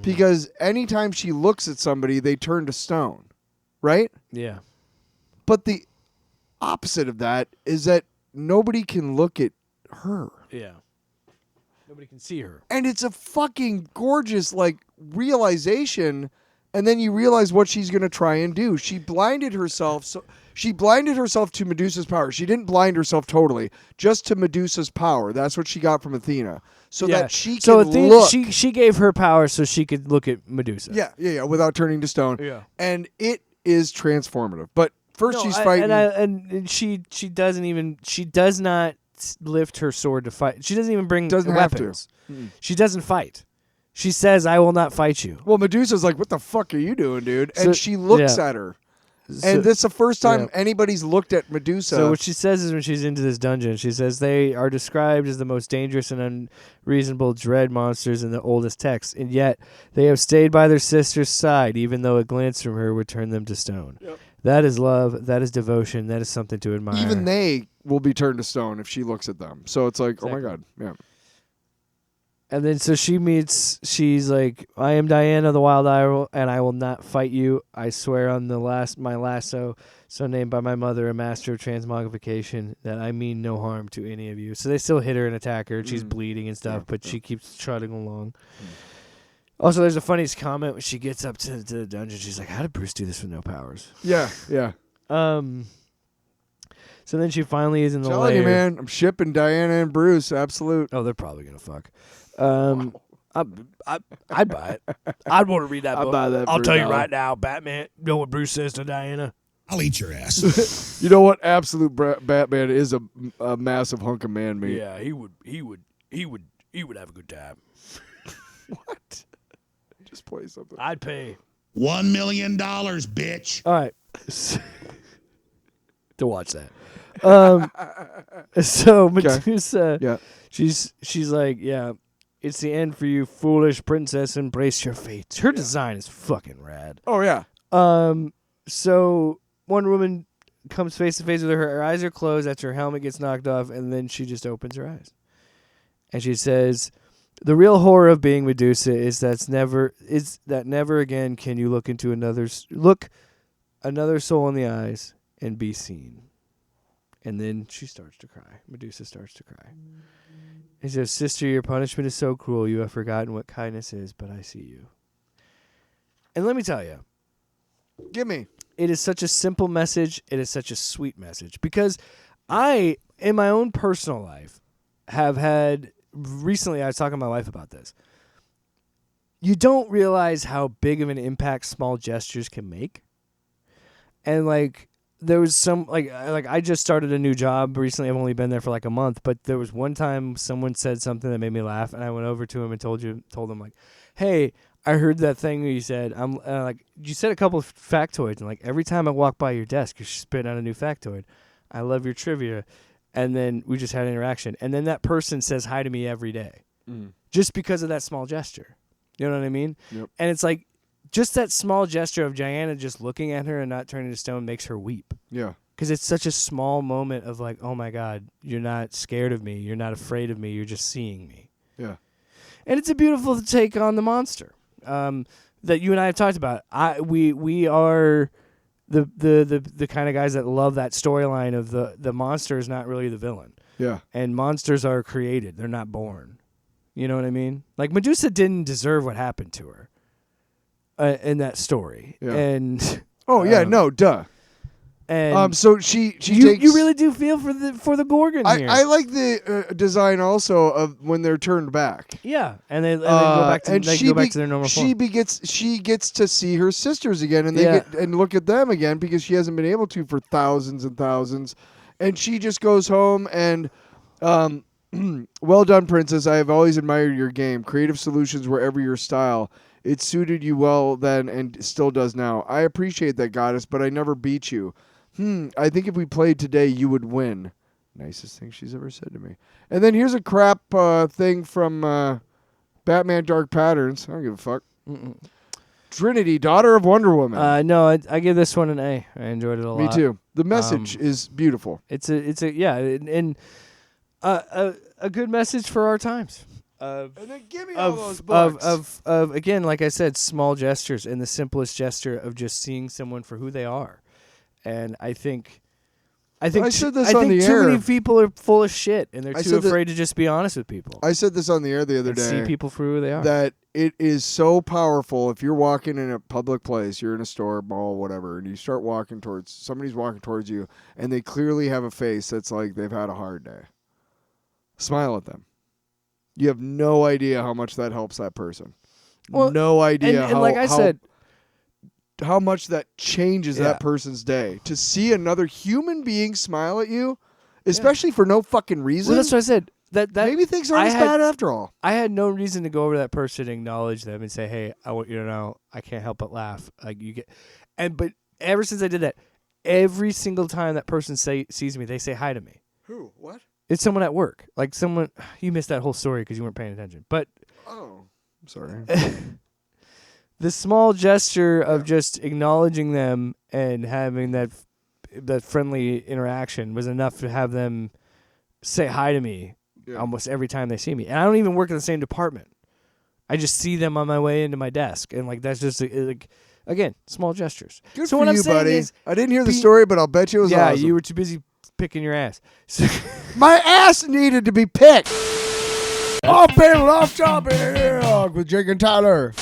Because anytime she looks at somebody, they turn to stone, right? Yeah. But the opposite of that is that nobody can look at her. Yeah. Nobody can see her. And it's a fucking gorgeous, like, realization, and then you realize what she's going to try and do. She blinded herself to Medusa's power. She didn't blind herself totally, just to Medusa's power. That's what she got from Athena. So that she can look. She gave her power so she could look at Medusa. Yeah, without turning to stone. Yeah. And it is transformative. But first she's fighting. And she does not lift her sword to fight. She doesn't even bring weapons. Have to. She doesn't fight. She says, I will not fight you. Well, Medusa's like, what the fuck are you doing, dude? And she looks at her. And this is the first time anybody's looked at Medusa. So what she says is when she's into this dungeon, she says they are described as the most dangerous and unreasonable dread monsters in the oldest texts, and yet they have stayed by their sister's side, even though a glance from her would turn them to stone. Yep. That is love. That is devotion. That is something to admire. Even they will be turned to stone if she looks at them. So it's like, oh my God. Yeah. And then so she's like, I am Diana the Wild Owl, and I will not fight you. I swear on my lasso, so named by my mother, a master of transmogrification, that I mean no harm to any of you. So they still hit her and attack her, and she's bleeding and stuff, but she keeps trotting along. Also, there's a funniest comment when she gets up to the dungeon. She's like, how did Bruce do this with no powers? Yeah. So then she finally is in the Telling lair. you, man, I'm shipping Diana and Bruce. Absolute. Oh, they're probably going to fuck. I'd buy it. I'd want to read that book. I'd buy that. I'll tell you right now, Batman. You know what Bruce says to Diana? I'll eat your ass. You know what? Absolute Batman is a massive hunk of man meat. Yeah, he would have a good time. What? Just play something. I'd pay $1 million, bitch. All right. To watch that. So Medusa, she's like, yeah, it's the end for you, foolish princess. Embrace your fate. Her design is fucking rad. Oh yeah. So Wonder Woman comes face to face with her. Her eyes are closed after her helmet gets knocked off, and then she just opens her eyes, and she says, "The real horror of being Medusa is that never again can you look another soul in the eyes and be seen." And then she starts to cry. Medusa starts to cry. He says, "Sister, your punishment is so cruel. You have forgotten what kindness is, but I see you." And let me tell you. Give me. It is such a simple message. It is such a sweet message. Because I, in my own personal life, have had... Recently, I was talking to my wife about this. You don't realize how big of an impact small gestures can make. And, like... There was some, like I just started a new job recently. I've only been there for like a month, but there was one time someone said something that made me laugh, and I went over to him and told him like, "Hey, I heard that thing you said. I'm like, you said a couple of factoids, and like every time I walk by your desk, you're spitting out a new factoid. I love your trivia." And then we just had an interaction, and then that person says hi to me every day, just because of that small gesture. You know what I mean? Yep. And it's like. Just that small gesture of Diana just looking at her and not turning to stone makes her weep. Yeah. Because it's such a small moment of like, oh my God, you're not scared of me. You're not afraid of me. You're just seeing me. Yeah. And it's a beautiful take on the monster that you and I have talked about. We are the kind of guys that love that storyline of the monster is not really the villain. Yeah. And monsters are created. They're not born. You know what I mean? Like Medusa didn't deserve what happened to her. In that story, yeah. And no, duh. And so she takes. You really do feel for the Gorgon here. I like the design also of when they're turned back. Yeah, and they go back to go back to their normal form. She gets to see her sisters again, and they get and look at them again because she hasn't been able to for thousands and thousands, and she just goes home and. Well done, princess. I have always admired your game. Creative solutions were ever your style. It suited you well then and still does now. I appreciate that, goddess, but I never beat you. I think if we played today, you would win. Nicest thing she's ever said to me. And then here's a crap thing from Batman Dark Patterns. I don't give a fuck. Trinity, daughter of Wonder Woman. No, I give this one an A. I enjoyed it a lot. Me too. The message is beautiful. It's a good message for our times. And then give me all those books. Of again, like I said, small gestures and the simplest gesture of just seeing someone for who they are. And I think said this on the too air. many people are full of shit and they're too afraid to just be honest with people. I said this on the air the other day. See people for who they are. That it is so powerful if you're walking in a public place, you're in a store, mall, whatever, and you start walking towards somebody's walking towards you and they clearly have a face that's like they've had a hard day. Smile at them. You have no idea how much that helps that person. Well, no idea and like I said, how much that changes that person's day. To see another human being smile at you, especially for no fucking reason. Well, that's what I said. That maybe things aren't as bad after all. I had no reason to go over to that person, acknowledge them, and say, "Hey, I want you to know I can't help but laugh." Like you get, and ever since I did that, every single time that person sees me, they say hi to me. Who? What? It's someone at work. Like someone, you missed that whole story because you weren't paying attention. But Oh, I'm sorry. the small gesture of just acknowledging them and having that friendly interaction was enough to have them say hi to me almost every time they see me. And I don't even work in the same department. I just see them on my way into my desk, and like that's just like, again, small gestures. Good so for what I'm you, saying buddy. is, I didn't hear the story, but I'll bet you it was yeah, awesome. you were too busy picking your ass. So My ass needed to be picked. Off panel, off topic with Jake and Tyler.